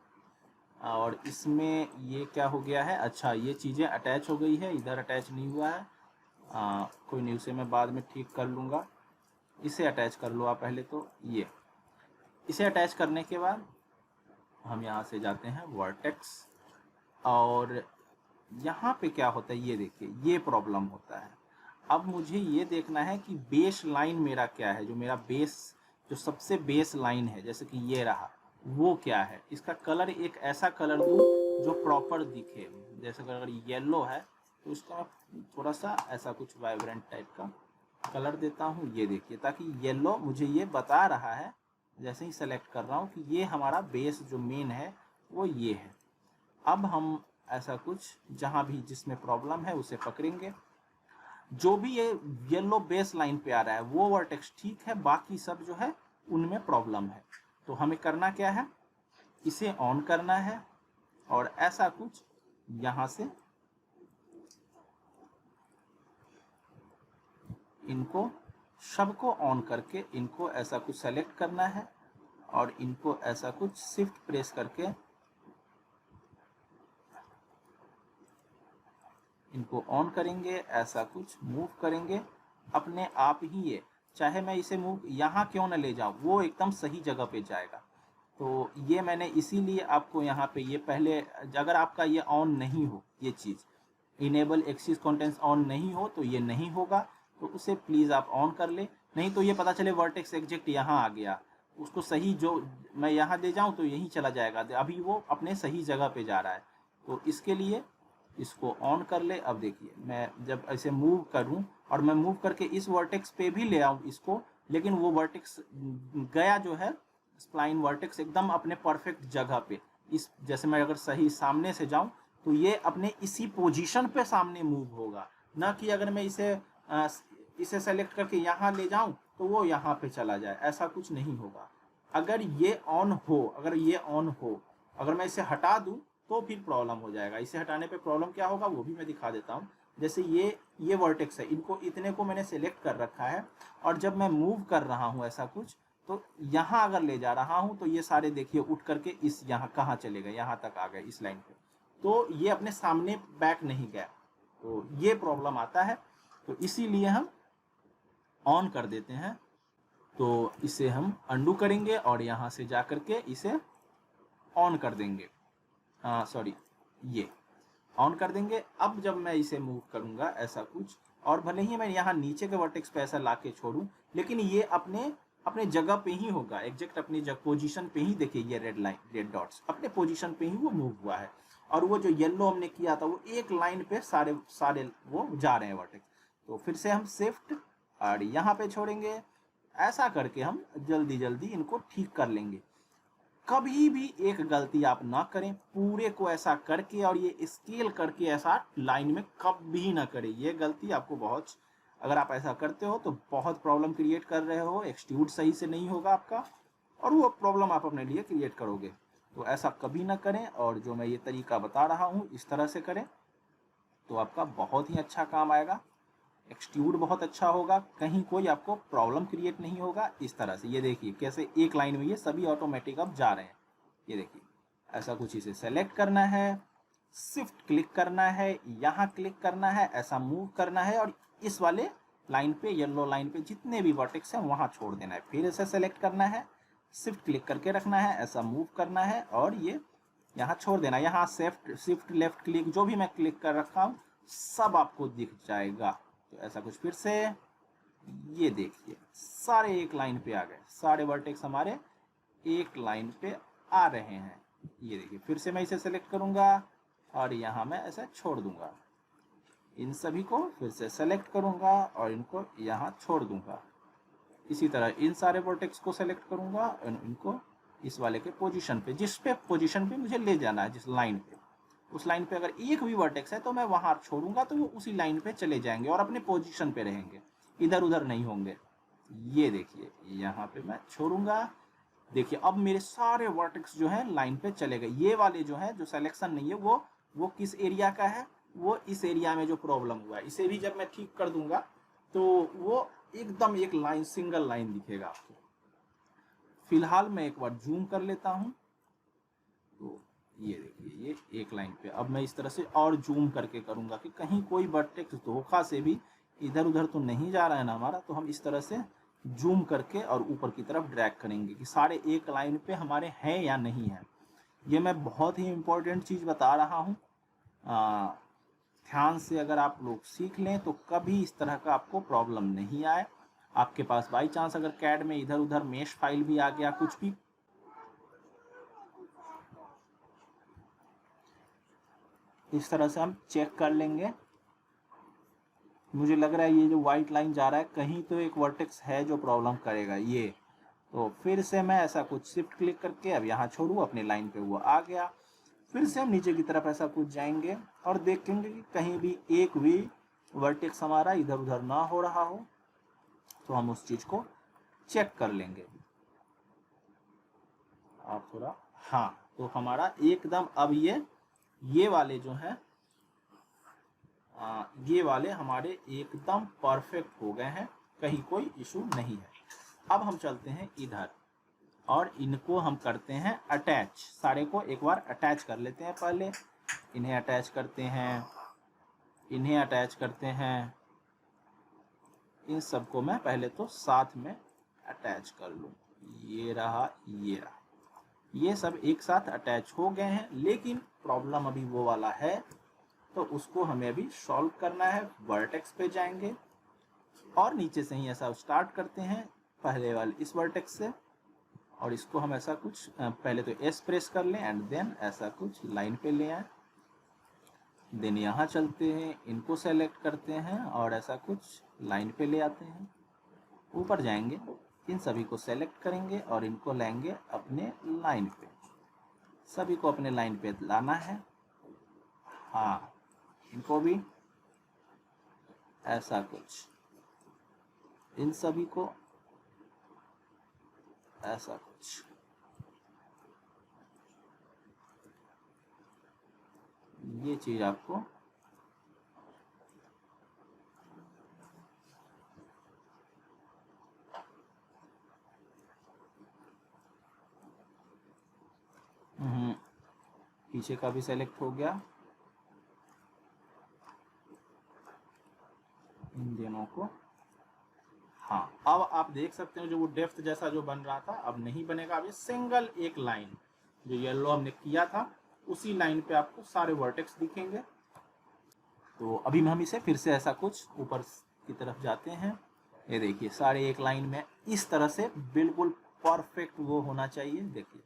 और इसमें ये क्या हो गया है, अच्छा ये चीज़ें अटैच हो गई है, इधर अटैच नहीं हुआ है। कोई नहीं, उसे मैं बाद में ठीक कर लूँगा। इसे अटैच कर लो आप पहले। तो ये इसे अटैच करने के बाद हम यहाँ से जाते हैं वर्टेक्स, और यहाँ पे क्या होता है, ये देखिए ये प्रॉब्लम होता है। अब मुझे ये देखना है कि बेस लाइन मेरा क्या है, जो मेरा बेस, जो सबसे बेस लाइन है, जैसे कि ये रहा, वो क्या है। इसका कलर एक ऐसा कलर दूँ जो प्रॉपर दिखे। जैसे अगर येलो है तो इसका थोड़ा सा ऐसा कुछ वाइब्रेंट टाइप का कलर देता हूँ, ये देखिए, ताकि येलो मुझे ये बता रहा है जैसे ही सेलेक्ट कर रहा हूँ कि ये हमारा बेस जो मेन है वो ये है। अब हम ऐसा कुछ जहाँ भी जिसमें प्रॉब्लम है उसे पकड़ेंगे। जो भी ये येलो बेस लाइन पे आ रहा है वो वर्टेक्स ठीक है, बाकी सब जो है उनमें प्रॉब्लम है। तो हमें करना क्या है, इसे ऑन करना है और ऐसा कुछ यहाँ से इनको सबको ऑन करके इनको ऐसा कुछ सेलेक्ट करना है और इनको ऐसा कुछ शिफ्ट प्रेस करके इनको ऑन करेंगे, ऐसा कुछ मूव करेंगे अपने आप ही। ये चाहे मैं इसे मूव यहाँ क्यों न ले जाऊँ, वो एकदम सही जगह पे जाएगा। तो ये मैंने इसीलिए आपको यहाँ पे ये पहले, अगर आपका ये ऑन नहीं हो, ये चीज़ इनेबल एक्सिस कंटेंट्स ऑन नहीं हो तो ये नहीं होगा, तो उसे प्लीज़ आप ऑन कर ले। नहीं तो ये पता चले वर्टेक्स एग्जैक्ट यहाँ आ गया, उसको सही जो मैं यहाँ ले जाऊँ तो यहीं चला जाएगा, अभी वो अपने सही जगह पे जा रहा है। तो इसके लिए इसको ऑन कर ले। अब देखिए मैं जब ऐसे मूव करूं और मैं मूव करके इस वर्टेक्स पे भी ले आऊं इसको, लेकिन वो वर्टेक्स गया जो है स्प्लाइन वर्टेक्स एकदम अपने परफेक्ट जगह पे, इस जैसे मैं अगर सही सामने से जाऊं तो ये अपने इसी पोजीशन पे सामने मूव होगा, ना कि अगर मैं इसे सेलेक्ट करके यहाँ ले जाऊं तो वो यहाँ पे चला जाए, ऐसा कुछ नहीं होगा। अगर ये ऑन हो, अगर मैं इसे हटा दूं तो फिर प्रॉब्लम हो जाएगा। इसे हटाने पे प्रॉब्लम क्या होगा वो भी मैं दिखा देता हूँ। जैसे ये वर्टेक्स है, इनको इतने को मैंने सेलेक्ट कर रखा है, और जब मैं मूव कर रहा हूँ ऐसा कुछ, तो यहाँ अगर ले जा रहा हूँ तो ये सारे देखिए उठ करके इस यहाँ कहाँ चले गए, यहाँ तक आ गए इस लाइन पे, तो ये अपने सामने बैक नहीं गया, तो ये प्रॉब्लम आता है। तो इसीलिए हम ऑन कर देते हैं। तो इसे हम अंडू करेंगे और यहाँ से जा करके इसे ऑन कर देंगे, सॉरी ये ऑन कर देंगे। अब जब मैं इसे मूव करूंगा ऐसा कुछ, और भले ही मैं यहाँ नीचे के वर्टेक्स पे ऐसा ला के छोड़ूं, लेकिन ये अपने अपने जगह पे ही होगा, एग्जैक्ट अपनी पोजीशन पे ही। देखिए ये रेड डॉट्स अपने पोजीशन पे ही वो मूव हुआ है, और वो जो येलो हमने किया था वो एक लाइन पे सारे सारे वो जा रहे हैं वर्टेक्स। तो फिर से हम शिफ्ट और यहाँ पे छोड़ेंगे, ऐसा करके हम जल्दी जल्दी इनको ठीक कर लेंगे। कभी भी एक गलती आप ना करें, पूरे को ऐसा करके और ये स्केल करके ऐसा लाइन में कभी ना करें। ये गलती आपको बहुत, अगर आप ऐसा करते हो तो बहुत प्रॉब्लम क्रिएट कर रहे हो, एक्सट्रूड सही से नहीं होगा आपका, और वो प्रॉब्लम आप अपने लिए क्रिएट करोगे। तो ऐसा कभी ना करें, और जो मैं ये तरीका बता रहा हूँ इस तरह से करें तो आपका बहुत ही अच्छा काम आएगा, एक्सट्रूड बहुत अच्छा होगा, कहीं कोई आपको प्रॉब्लम क्रिएट नहीं होगा। इस तरह से ये देखिए कैसे एक लाइन में ये सभी ऑटोमेटिक अब जा रहे हैं। ये देखिए ऐसा कुछ, इसे सेलेक्ट करना है, शिफ्ट क्लिक करना है, यहाँ क्लिक करना है, ऐसा मूव करना है, और इस वाले लाइन पे, येलो लाइन पे जितने भी वर्टेक्स हैं वहाँ छोड़ देना है। फिर इसे सेलेक्ट करना है, शिफ्ट क्लिक करके रखना है, ऐसा मूव करना है और ये यहाँ छोड़ देना। यहाँ शिफ्ट लेफ्ट क्लिक जो भी मैं क्लिक कर रखा हूँ सब आपको दिख जाएगा। तो ऐसा कुछ फिर से, ये देखिए सारे एक लाइन पे आ गए, सारे वर्टेक्स हमारे एक लाइन पे आ रहे हैं। ये देखिए फिर से मैं इसे सेलेक्ट करूंगा और यहाँ मैं ऐसे छोड़ दूंगा, इन सभी को फिर से सेलेक्ट करूंगा और इनको यहाँ छोड़ दूंगा। इसी तरह इन सारे वर्टेक्स को सेलेक्ट करूंगा और इनको इस वाले के पोजीशन पे, जिस पे पोजीशन पे मुझे ले जाना है, जिस लाइन पे, उस लाइन पे अगर एक भी वर्टेक्स है तो मैं वहां छोड़ूंगा तो वो उसी लाइन पे चले जाएंगे और अपने पोजीशन पे रहेंगे, इधर उधर नहीं होंगे। ये देखिए यहाँ पे मैं छोड़ूंगा, देखिए अब मेरे सारे वर्टेक्स जो है लाइन पे चले गए। ये वाले जो है जो सिलेक्शन नहीं है वो किस एरिया का है, वो इस एरिया में जो प्रॉब्लम हुआ है, इसे भी जब मैं ठीक कर दूंगा तो वो एकदम एक लाइन, सिंगल लाइन दिखेगा आपको। फिलहाल मैं एक बार जूम कर लेता हूं, तो ये देखिए ये एक लाइन पे। अब मैं इस तरह से और जूम करके करूंगा कि कहीं कोई वर्टेक्स धोखा से भी इधर उधर तो नहीं जा रहा है ना हमारा, तो हम इस तरह से जूम करके और ऊपर की तरफ ड्रैग करेंगे कि सारे एक लाइन पे हमारे हैं या नहीं है। ये मैं बहुत ही इम्पोर्टेंट चीज़ बता रहा हूँ, ध्यान से अगर आप लोग सीख लें तो कभी इस तरह का आपको प्रॉब्लम नहीं आए। आपके पास बाई चांस अगर कैड में इधर उधर मेश फाइल भी आ गया, कुछ भी, इस तरह से हम चेक कर लेंगे। मुझे लग रहा है ये जो व्हाइट लाइन जा रहा है कहीं तो एक वर्टेक्स है जो प्रॉब्लम करेगा ये, तो फिर से मैं ऐसा कुछ शिफ्ट क्लिक करके अब यहाँ छोड़ू, अपनी लाइन पे वो आ गया। फिर से हम नीचे की तरफ ऐसा कुछ जाएंगे और देखेंगे कि कहीं भी एक भी वर्टेक्स हमारा इधर उधर ना हो रहा हो, तो हम उस चीज को चेक कर लेंगे। आप थोड़ा, हाँ, तो हमारा एकदम अब ये वाले जो है ये वाले हमारे एकदम परफेक्ट हो गए हैं, कहीं कोई इशू नहीं है। अब हम चलते हैं इधर और इनको हम करते हैं अटैच, सारे को एक बार अटैच कर लेते हैं। पहले इन्हें अटैच करते हैं, इन्हें अटैच करते हैं, इन सबको मैं पहले तो साथ में अटैच कर लूँ। ये रहा, ये रहा, ये सब एक साथ अटैच हो गए हैं, लेकिन प्रॉब्लम अभी वो वाला है तो उसको हमें अभी सॉल्व करना है। वर्टेक्स पे जाएंगे और नीचे से ही ऐसा स्टार्ट करते हैं, पहले वाले इस वर्टेक्स से, और इसको हम ऐसा कुछ पहले तो एस प्रेस कर लें एंड देन ऐसा कुछ लाइन पे ले आए। देन यहाँ चलते हैं, इनको सेलेक्ट करते हैं और ऐसा कुछ लाइन पे ले आते हैं। ऊपर जाएंगे इन सभी को सेलेक्ट करेंगे और इनको लाएंगे अपने लाइन पे, सभी को अपने लाइन पे लाना है। हाँ, इनको भी ऐसा कुछ, इन सभी को ऐसा कुछ। ये चीज आपको पीछे का भी सेलेक्ट हो गया, इन दोनों को। हाँ, अब आप देख सकते हो जो वो डेप्थ जैसा जो बन रहा था अब नहीं बनेगा। अब ये सिंगल एक लाइन जो येलो हमने किया था उसी लाइन पे आपको सारे वर्टेक्स दिखेंगे। तो अभी हम इसे फिर से ऐसा कुछ ऊपर की तरफ जाते हैं। ये देखिए सारे एक लाइन में इस तरह से बिल्कुल परफेक्ट वो होना चाहिए। देखिए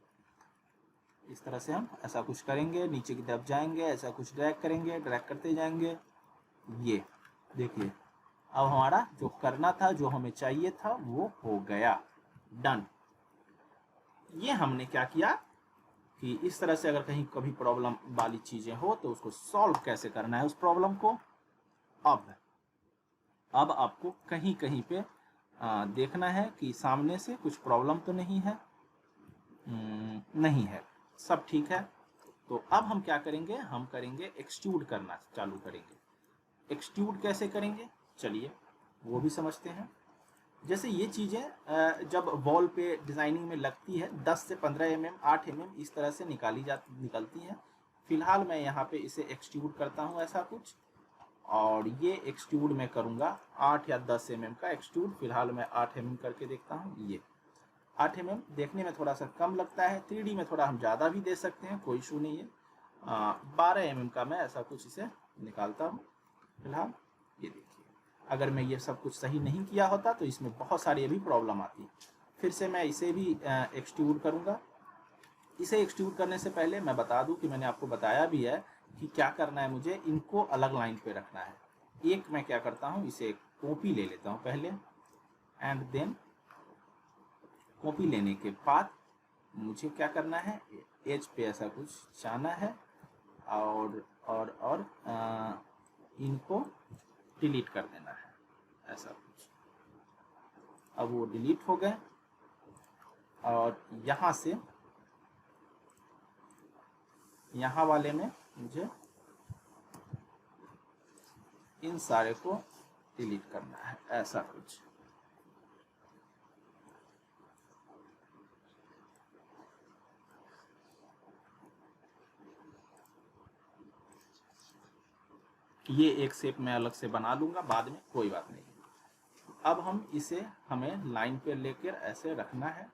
इस तरह से हम ऐसा कुछ करेंगे, नीचे की तरफ जाएंगे, ऐसा कुछ ड्रैग करेंगे, ड्रैग करते जाएंगे। ये देखिए अब हमारा जो करना था, जो हमें चाहिए था वो हो गया, डन। ये हमने क्या किया कि इस तरह से अगर कहीं कभी प्रॉब्लम वाली चीजें हो तो उसको सॉल्व कैसे करना है उस प्रॉब्लम को। अब आपको कहीं कहीं पे देखना है कि सामने से कुछ प्रॉब्लम तो नहीं है। नहीं है, सब ठीक है। तो अब हम क्या करेंगे, हम करेंगे एक्सट्रूड करना चालू करेंगे। एक्सट्रूड कैसे करेंगे चलिए वो भी समझते हैं। जैसे ये चीज़ें जब वॉल पे डिज़ाइनिंग में लगती है 10 से 15 mm 8 mm इस तरह से निकलती हैं। फिलहाल मैं यहाँ पे इसे एक्सट्रूड करता हूँ ऐसा कुछ, और ये एक्सट्रूड मैं करूँगा 8 या 10 mm का एक्सट्रूड। फिलहाल मैं 8 mm करके देखता हूँ। ये 8 mm देखने में थोड़ा सा कम लगता है, 3D में थोड़ा हम ज़्यादा भी दे सकते हैं, कोई इशू नहीं है। 12 mm का मैं ऐसा कुछ इसे निकालता हूँ फिलहाल। ये देखिए अगर मैं ये सब कुछ सही नहीं किया होता तो इसमें बहुत सारी अभी प्रॉब्लम आती। फिर से मैं इसे भी एक्सट्रूड करूँगा। इसे एक्सट्रूड करने से पहले मैं बता दूं कि मैंने आपको बताया भी है कि क्या करना है, मुझे इनको अलग लाइन पे रखना है। एक मैं क्या करता हूँ, इसे कॉपी ले लेता हूँ पहले, एंड देन कॉपी लेने के बाद मुझे क्या करना है, एज पे ऐसा कुछ जाना है और इनको डिलीट कर देना है ऐसा कुछ। अब वो डिलीट हो गए और यहाँ से यहाँ वाले में मुझे इन सारे को डिलीट करना है ऐसा कुछ। ये एक शेप मैं अलग से बना लूंगा बाद में, कोई बात नहीं। अब हम इसे हमें लाइन पे लेकर ऐसे रखना है,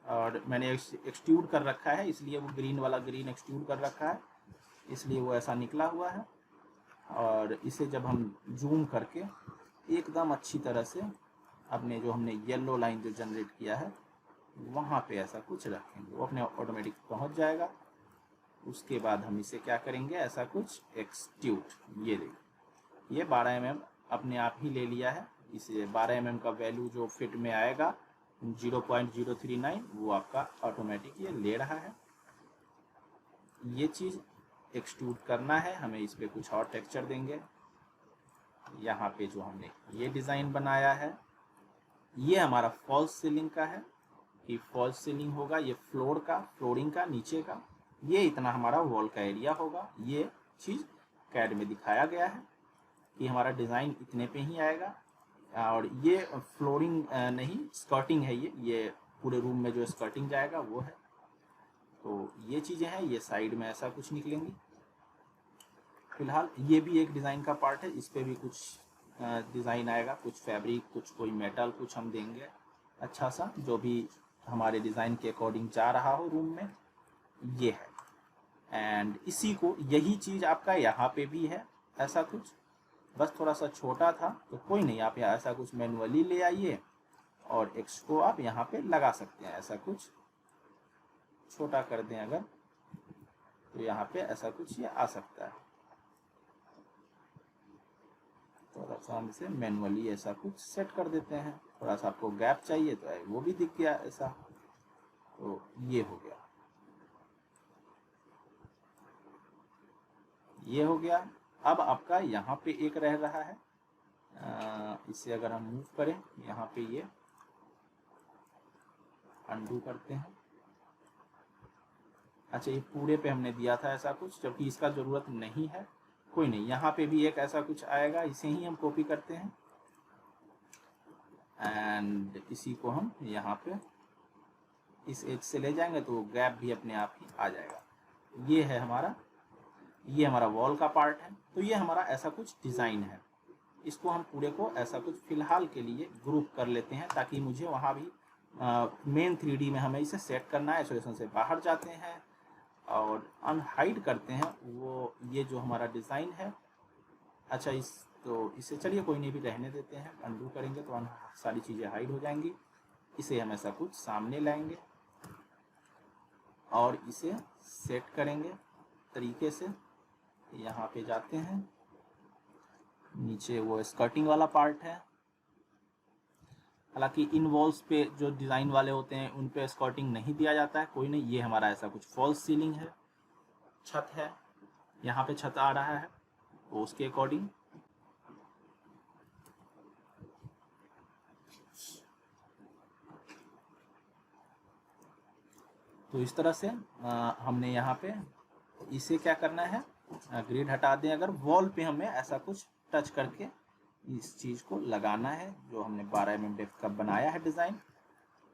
और मैंने एक्सट्रूड कर रखा है इसलिए वो ग्रीन वाला ग्रीन एक्सट्रूड कर रखा है इसलिए वो ऐसा निकला हुआ है। और इसे जब हम जूम करके एकदम अच्छी तरह से अपने जो हमने येलो लाइन जो जनरेट किया है वहाँ पे ऐसा कुछ रखेंगे, वो अपने ऑटोमेटिक पहुँच जाएगा। उसके बाद हम इसे क्या करेंगे, ऐसा कुछ एक्सट्रूड। ये देखिए ये 12 mm अपने आप ही ले लिया है। इसे 12 mm का वैल्यू जो फिट में आएगा 0.039 वो आपका ऑटोमेटिक ये ले रहा है। ये चीज़ एक्सट्रूड करना है हमें, इस पर कुछ और टेक्सचर देंगे। यहाँ पे जो हमने ये डिज़ाइन बनाया है ये हमारा फॉल्स सीलिंग का है कि फॉल्स सीलिंग होगा, ये फ्लोरिंग का नीचे का, ये इतना हमारा वॉल का एरिया होगा। ये चीज़ कैड में दिखाया गया है कि हमारा डिज़ाइन इतने पे ही आएगा। और ये फ्लोरिंग नहीं स्कर्टिंग है, ये पूरे रूम में जो स्कर्टिंग जाएगा वो है। तो ये चीज़ें हैं, ये साइड में ऐसा कुछ निकलेंगी। फिलहाल ये भी एक डिज़ाइन का पार्ट है, इस पर भी कुछ डिज़ाइन आएगा, कुछ फैब्रिक, कुछ कोई मेटल, कुछ हम देंगे अच्छा सा जो भी हमारे डिज़ाइन के अकॉर्डिंग जा रहा हो रूम में। ये है एंड इसी को यही चीज़ आपका यहाँ पे भी है ऐसा कुछ, बस थोड़ा सा छोटा था तो कोई नहीं, आप यहाँ ऐसा कुछ मैनुअली ले आइए और एक्स को आप यहाँ पे लगा सकते हैं। ऐसा कुछ छोटा कर दें अगर तो यहाँ पे ऐसा कुछ ये आ सकता है। थोड़ा सा हम इसे मैनुअली ऐसा कुछ सेट कर देते हैं। थोड़ा सा आपको गैप चाहिए तो वो भी दिख गया ऐसा, तो ये हो गया, ये हो गया। अब आपका यहाँ पे एक रह रहा है, इसे अगर हम मूव करें यहाँ पे, ये अनडू करते हैं। अच्छा, ये पूरे पे हमने दिया था ऐसा कुछ, जबकि इसका ज़रूरत नहीं है, कोई नहीं। यहाँ पे भी एक ऐसा कुछ आएगा, इसे ही हम कॉपी करते हैं एंड इसी को हम यहाँ पे इस एज से ले जाएंगे तो गैप भी अपने आप ही आ जाएगा। ये है हमारा, ये हमारा वॉल का पार्ट है। तो ये हमारा ऐसा कुछ डिज़ाइन है। इसको हम पूरे को ऐसा कुछ फ़िलहाल के लिए ग्रुप कर लेते हैं, ताकि मुझे वहाँ भी मेन 3D में हमें इसे सेट करना है। आइसोलेशन से बाहर जाते हैं और अनहाइड करते हैं वो, ये जो हमारा डिज़ाइन है। अच्छा, इसे चलिए कोई नहीं भी रहने देते हैं, अनडू करेंगे तो सारी चीज़ें हाइड हो जाएंगी। इसे हम ऐसा कुछ सामने लाएंगे और इसे सेट करेंगे तरीके से। यहाँ पे जाते हैं, नीचे वो स्कर्टिंग वाला पार्ट है। हालांकि इन वॉल्स पे जो डिज़ाइन वाले होते हैं उन पे स्कर्टिंग नहीं दिया जाता है, कोई नहीं। ये हमारा ऐसा कुछ फॉल्स सीलिंग है, छत है, यहाँ पे छत आ रहा है, तो उसके अकॉर्डिंग तो इस तरह से हमने यहाँ पे इसे क्या करना है, ग्रिड हटा दें। अगर वॉल पे हमें ऐसा कुछ टच करके इस चीज़ को लगाना है जो हमने 12 mm डेप्थ का बनाया है डिज़ाइन।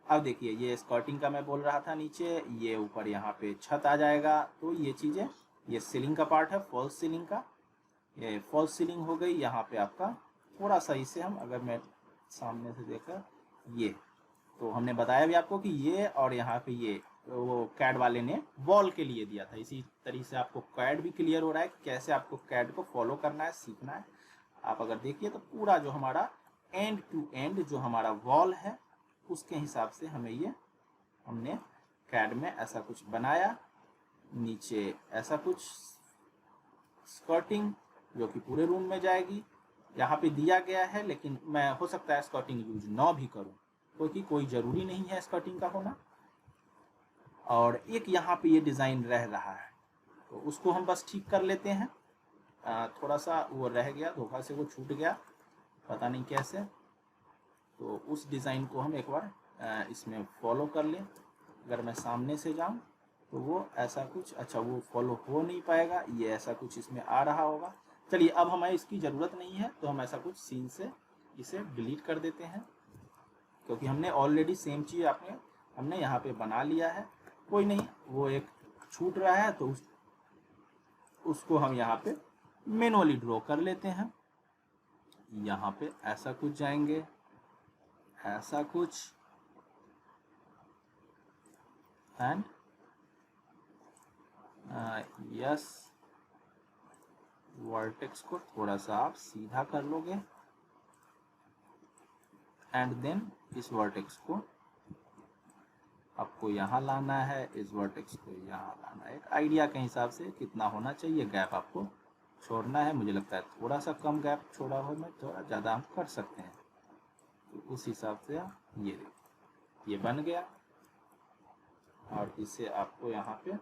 अब देखिए, ये स्कर्टिंग का मैं बोल रहा था नीचे, ये ऊपर यहाँ पे छत आ जाएगा। तो ये चीज़ें, ये सीलिंग का पार्ट है, फॉल्स सीलिंग का, ये फॉल्स सीलिंग हो गई। यहाँ पे आपका थोड़ा सा इसे हम, अगर मैं सामने से देखा, ये तो हमने बताया भी आपको कि ये और यहाँ पे ये वो कैड वाले ने वॉल के लिए दिया था। इसी तरीके से आपको कैड भी क्लियर हो रहा है कि कैसे आपको कैड को फॉलो करना है, सीखना है। आप अगर देखिए तो पूरा जो हमारा एंड टू एंड जो हमारा वॉल है उसके हिसाब से हमें ये, हमने कैड में ऐसा कुछ बनाया। नीचे ऐसा कुछ स्कर्टिंग जो कि पूरे रूम में जाएगी, यहाँ पे दिया गया है, लेकिन मैं हो सकता है स्कर्टिंग यूज ना भी करूँ, क्योंकि कोई ज़रूरी नहीं है स्कर्टिंग का होना। और एक यहाँ पे ये डिज़ाइन रह रहा है, तो उसको हम बस ठीक कर लेते हैं। थोड़ा सा वो रह गया, धोखा से वो छूट गया, पता नहीं कैसे। तो उस डिज़ाइन को हम एक बार इसमें फॉलो कर लें। अगर मैं सामने से जाऊं तो वो ऐसा कुछ, अच्छा वो फॉलो हो नहीं पाएगा, ये ऐसा कुछ इसमें आ रहा होगा। चलिए, अब हमें इसकी ज़रूरत नहीं है, तो हम ऐसा कुछ सीन से इसे डिलीट कर देते हैं, क्योंकि हमने ऑलरेडी सेम चीज़ हमने यहाँ पे बना लिया है। कोई नहीं, वो एक छूट रहा है तो उसको हम यहाँ पे मैनुअली ड्रॉ कर लेते हैं। यहाँ पे ऐसा कुछ जाएंगे, ऐसा कुछ, एंड यस, वर्टेक्स को थोड़ा सा आप सीधा कर लोगे एंड देन इस वर्टेक्स को आपको यहाँ लाना है, इस वर्टेक्स को यहाँ लाना है। एक आइडिया के हिसाब से कितना होना चाहिए गैप आपको छोड़ना है। मुझे लगता है थोड़ा सा कम गैप छोड़ा हो, मैं थोड़ा ज़्यादा हम कर सकते हैं, तो उस हिसाब से ये बन गया। और इसे आपको यहाँ पे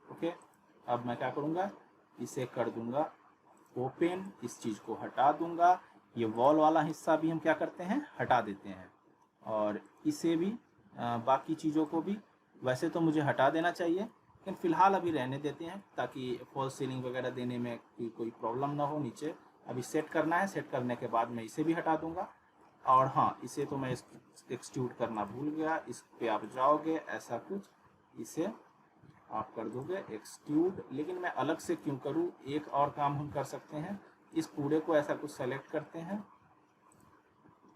ओके। अब मैं क्या करूँगा, इसे कर दूंगा ओपन, इस चीज़ को हटा दूंगा। ये वॉल वाला हिस्सा भी हम क्या करते हैं, हटा देते हैं। और इसे भी बाकी चीज़ों को भी वैसे तो मुझे हटा देना चाहिए, लेकिन फ़िलहाल अभी रहने देते हैं, ताकि फॉल्स सीलिंग वगैरह देने में कोई प्रॉब्लम ना हो। नीचे अभी सेट करना है, सेट करने के बाद मैं इसे भी हटा दूंगा। और हाँ, इसे तो मैं एक्सट्रूड करना भूल गया, इस पे आप जाओगे, ऐसा कुछ इसे आप कर दोगे एक्सट्रूड। लेकिन मैं अलग से क्यों करूँ, एक और काम हम कर सकते हैं, इस पूरे को ऐसा कुछ सेलेक्ट करते हैं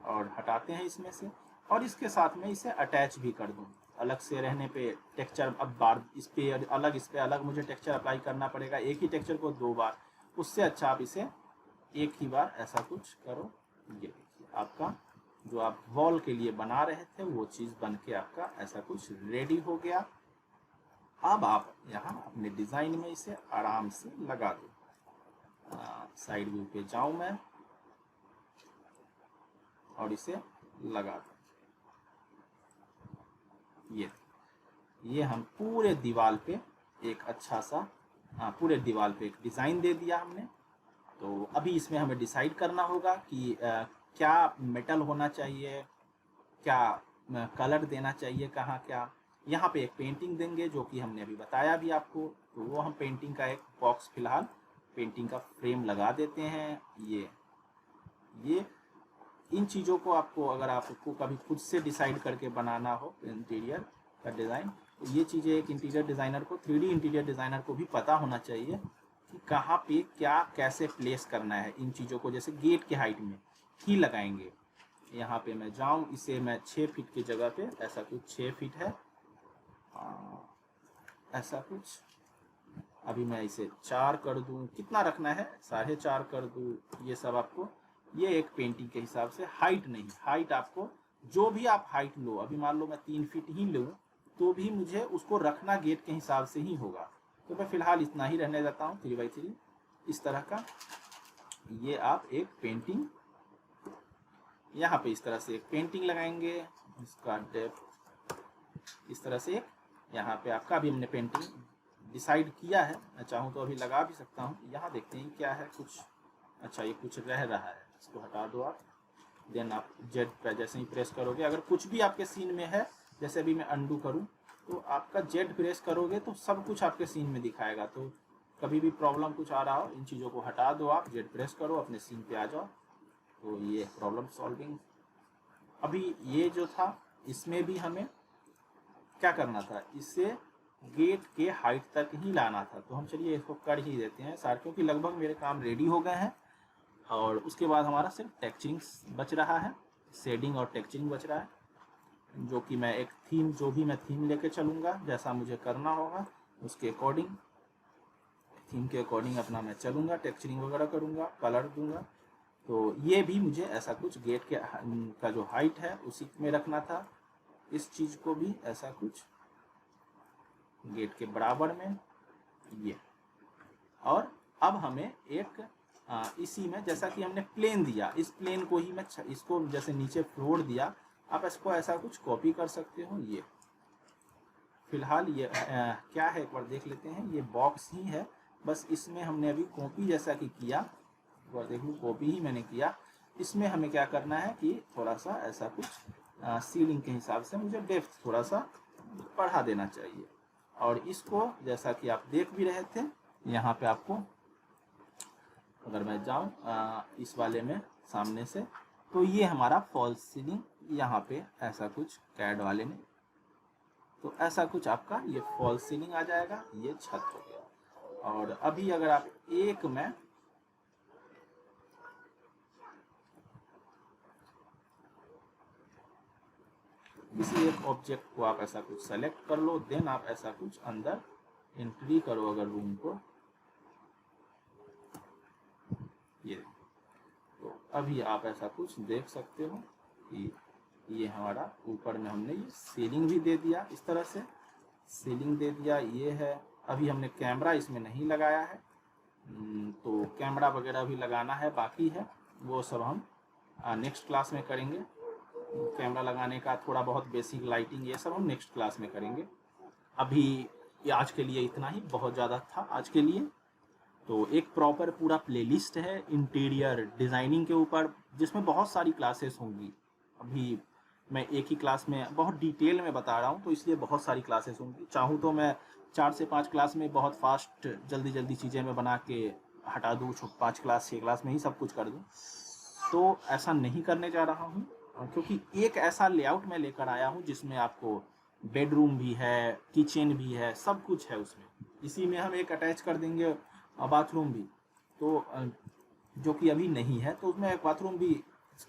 और हटाते हैं इसमें से, और इसके साथ में इसे अटैच भी कर दूँ। अलग से रहने पे टेक्सचर, अब बार इस पे अलग मुझे टेक्सचर अप्लाई करना पड़ेगा, एक ही टेक्सचर को 2 बार। उससे अच्छा आप इसे एक ही बार ऐसा कुछ करो। ये देखिए आपका जो आप वॉल के लिए बना रहे थे वो चीज़ बन के आपका ऐसा कुछ रेडी हो गया। अब आप यहाँ अपने डिज़ाइन में इसे आराम से लगा दो। साइड व्यू पे जाऊं मैं और इसे लगा दूं। ये हम पूरे दीवार पे एक अच्छा सा पूरे दीवार पे एक डिज़ाइन दे दिया हमने। तो अभी इसमें हमें डिसाइड करना होगा कि क्या मेटल होना चाहिए, क्या कलर देना चाहिए, कहाँ क्या। यहाँ पे एक पेंटिंग देंगे जो कि हमने अभी बताया भी आपको, तो वो हम पेंटिंग का एक बॉक्स फिलहाल पेंटिंग का फ्रेम लगा देते हैं। ये इन चीज़ों को आपको अगर आपको कभी खुद से डिसाइड करके बनाना हो इंटीरियर का डिज़ाइन, तो ये चीज़ें एक इंटीरियर डिज़ाइनर को 3D इंटीरियर डिज़ाइनर को भी पता होना चाहिए कि कहाँ पे क्या कैसे प्लेस करना है इन चीज़ों को। जैसे गेट के हाइट में ही लगाएंगे, यहाँ पे मैं जाऊँ, इसे मैं 6 फीट की जगह पे ऐसा कुछ 6 फीट है, ऐसा कुछ अभी मैं इसे 4 कर दूँ, कितना रखना है 4.5 कर दूँ। ये सब आपको, ये एक पेंटिंग के हिसाब से हाइट नहीं, हाइट आपको जो भी आप हाइट लो, अभी मान लो मैं 3 फीट ही लूँ तो भी मुझे उसको रखना गेट के हिसाब से ही होगा। तो मैं फिलहाल इतना ही रहने देता हूँ 3x3 इस तरह का। ये आप एक पेंटिंग यहाँ पे इस तरह से एक पेंटिंग लगाएंगे, इसका डेप्थ इस तरह से एक यहाँ पे आपका अभी हमने पेंटिंग डिसाइड किया है। मैं चाहूँ तो अभी लगा भी सकता हूँ। यहाँ देखते हैं क्या है कुछ, अच्छा ये कुछ रह रहा है, इसको हटा दो आप। देन आप जेड पे जैसे ही प्रेस करोगे, अगर कुछ भी आपके सीन में है, जैसे अभी मैं अंडू करूँ तो आपका जेड प्रेस करोगे तो सब कुछ आपके सीन में दिखाएगा। तो कभी भी प्रॉब्लम कुछ आ रहा हो, इन चीज़ों को हटा दो आप, जेड प्रेस करो, अपने सीन पे आ जाओ। तो ये प्रॉब्लम सॉल्विंग। अभी ये जो था इसमें भी हमें क्या करना था, इसे गेट के हाइट तक ही लाना था। तो हम चलिए इसको कर ही देते हैं सार, क्योंकि लगभग मेरे काम रेडी हो गए हैं। और उसके बाद हमारा सिर्फ टेक्सचरिंग बच रहा है, शेडिंग और टेक्सचरिंग बच रहा है, जो कि मैं एक थीम, जो भी मैं थीम लेके चलूँगा, जैसा मुझे करना होगा उसके अकॉर्डिंग, थीम के अकॉर्डिंग अपना मैं चलूँगा, टेक्सचरिंग वगैरह करूँगा, कलर दूंगा। तो ये भी मुझे ऐसा कुछ गेट के का जो हाइट है उसी में रखना था। इस चीज़ को भी ऐसा कुछ गेट के बराबर में ये। और अब हमें एक इसी में, जैसा कि हमने प्लेन दिया, इस प्लेन को ही मैं इसको जैसे नीचे फ्लोर दिया, आप इसको ऐसा कुछ कॉपी कर सकते हो। ये फिलहाल ये क्या है एक बार देख लेते हैं। ये बॉक्स ही है, बस इसमें हमने अभी कॉपी जैसा कि किया, एक बार देख लूँ, कॉपी ही मैंने किया। इसमें हमें क्या करना है कि थोड़ा सा ऐसा कुछ सीलिंग के हिसाब से मुझे डेप्थ थोड़ा सा बढ़ा देना चाहिए। और इसको जैसा कि आप देख भी रहे थे, यहाँ पे आपको अगर मैं जाऊँ इस वाले में सामने से, तो ये हमारा फॉल्स सीलिंग यहाँ पे ऐसा कुछ कैड वाले में, तो ऐसा कुछ आपका ये फॉल्स सीलिंग आ जाएगा, ये छत हो गया। और अभी अगर आप एक में किसी एक ऑब्जेक्ट को आप ऐसा कुछ सेलेक्ट कर लो, देन आप ऐसा कुछ अंदर एंट्री करो अगर रूम को, ये तो अभी आप ऐसा कुछ देख सकते हो कि ये हमारा ऊपर में हमने ये सीलिंग भी दे दिया, इस तरह से सीलिंग दे दिया। ये है, अभी हमने कैमरा इसमें नहीं लगाया है, तो कैमरा वगैरह भी लगाना है, बाकी है, वो सब हम नेक्स्ट क्लास में करेंगे। कैमरा लगाने का थोड़ा बहुत बेसिक लाइटिंग ये सब हम नेक्स्ट क्लास में करेंगे। अभी आज के लिए इतना ही, बहुत ज़्यादा था आज के लिए। तो एक प्रॉपर पूरा प्लेलिस्ट है इंटीरियर डिज़ाइनिंग के ऊपर, जिसमें बहुत सारी क्लासेस होंगी। अभी मैं एक ही क्लास में बहुत डिटेल में बता रहा हूँ, तो इसलिए बहुत सारी क्लासेस होंगी। चाहूँ तो मैं 4 से 5 क्लास में बहुत फास्ट जल्दी जल्दी चीज़ें मैं बना के हटा दूँ, 5 क्लास 6 क्लास में ही सब कुछ कर दूँ। तो ऐसा नहीं करने जा रहा हूँ, क्योंकि एक ऐसा लेआउट मैं लेकर आया हूँ जिसमें आपको बेडरूम भी है, किचन भी है, सब कुछ है उसमें। इसी में हम एक अटैच कर देंगे बाथरूम भी, तो जो कि अभी नहीं है, तो उसमें एक बाथरूम भी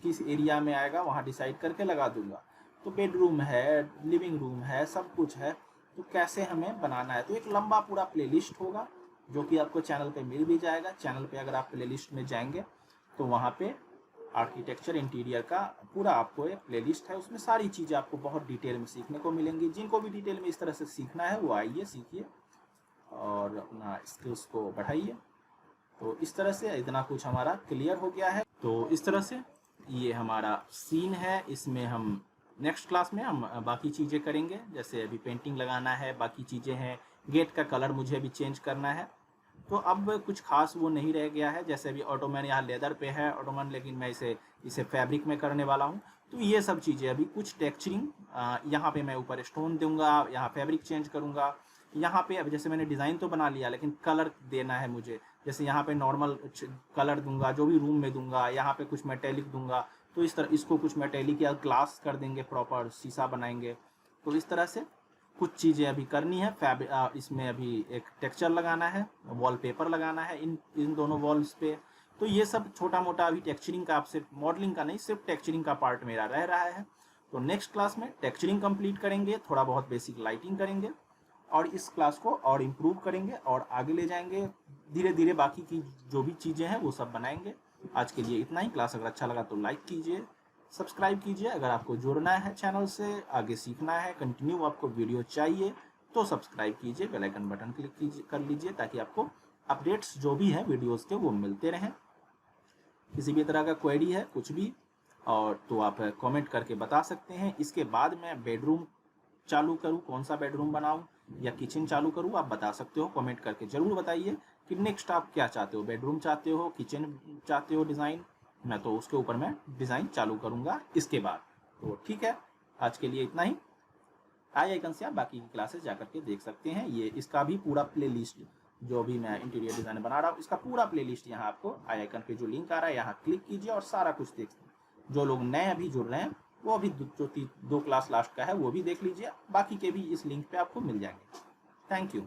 किस एरिया में आएगा वहाँ डिसाइड करके लगा दूंगा। तो बेडरूम है, लिविंग रूम है, सब कुछ है, तो कैसे हमें बनाना है। तो एक लंबा पूरा प्लेलिस्ट होगा जो कि आपको चैनल पे मिल भी जाएगा। चैनल पे अगर आप प्लेलिस्ट में जाएंगे तो वहाँ पे आर्किटेक्चर इंटीरियर का पूरा आपको एक प्लेलिस्ट है, उसमें सारी चीज़ें आपको बहुत डिटेल में सीखने को मिलेंगी। जिनको भी डिटेल में इस तरह से सीखना है वो आइए, सीखिए और अपना स्किल्स को बढ़ाइए। तो इस तरह से इतना कुछ हमारा क्लियर हो गया है। तो इस तरह से ये हमारा सीन है, इसमें हम नेक्स्ट क्लास में हम बाकी चीज़ें करेंगे, जैसे अभी पेंटिंग लगाना है, बाकी चीज़ें हैं, गेट का कलर मुझे अभी चेंज करना है। तो अब कुछ खास वो नहीं रह गया है, जैसे अभी ऑटोमैन यहाँ लेदर पे है ऑटोमैन, लेकिन मैं इसे फैब्रिक में करने वाला हूँ। तो ये सब चीज़ें अभी कुछ टेक्सचरिंग, यहाँ पे मैं ऊपर स्टोन दूंगा, यहाँ फैब्रिक चेंज करूँगा। यहाँ पे अब जैसे मैंने डिज़ाइन तो बना लिया, लेकिन कलर देना है मुझे, जैसे यहाँ पे नॉर्मल कलर दूंगा जो भी रूम में दूंगा, यहाँ पे कुछ मेटेलिक दूंगा, तो इस तरह इसको कुछ मेटेलिक या ग्लास कर देंगे, प्रॉपर शीशा बनाएंगे। तो इस तरह से कुछ चीज़ें अभी करनी है। इसमें अभी एक टेक्सचर लगाना है, वॉलपेपर लगाना है इन दोनों वॉल्स पे। तो ये सब छोटा मोटा अभी टेक्सचरिंग का, आपसे मॉडलिंग का नहीं, सिर्फ टेक्सचरिंग का पार्ट मेरा रह रहा है। तो नेक्स्ट क्लास में टेक्सचरिंग कंप्लीट करेंगे, थोड़ा बहुत बेसिक लाइटिंग करेंगे और इस क्लास को और इम्प्रूव करेंगे और आगे ले जाएंगे। धीरे धीरे बाकी की जो भी चीज़ें हैं वो सब बनाएंगे। आज के लिए इतना ही। क्लास अगर अच्छा लगा तो लाइक कीजिए, सब्सक्राइब कीजिए। अगर आपको जुड़ना है चैनल से, आगे सीखना है, कंटिन्यू आपको वीडियो चाहिए तो सब्सक्राइब कीजिए, बेल आइकन बटन क्लिक कर लीजिए ताकि आपको अपडेट्स जो भी हैं वीडियोस के वो मिलते रहें। किसी भी तरह का क्वेरी है कुछ भी और तो आप कमेंट करके बता सकते हैं। इसके बाद मैं बेडरूम चालू करूं, कौन सा बेडरूम बनाऊं या किचन चालू करूं, आप बता सकते हो। कमेंट करके जरूर बताइए कि नेक्स्ट आप क्या चाहते हो, बेडरूम चाहते हो, किचन चाहते हो डिज़ाइन। मैं तो उसके ऊपर मैं डिज़ाइन चालू करूंगा इसके बाद। तो ठीक है, आज के लिए इतना ही। आई आइकन से आप बाकी की क्लासेस जाकर के देख सकते हैं। ये इसका भी पूरा प्ले लिस्ट, जो भी मैं इंटीरियर डिज़ाइन बना रहा हूँ, इसका पूरा प्ले लिस्ट यहाँ आपको आई आइकन पे जो लिंक आ रहा है यहाँ क्लिक कीजिए और सारा कुछ देख। जो लोग नए अभी जुड़ रहे हैं वो अभी जो 2 क्लास लास्ट का है वो भी देख लीजिए, बाकी के भी इस लिंक पे आपको मिल जाएंगे। Thank you.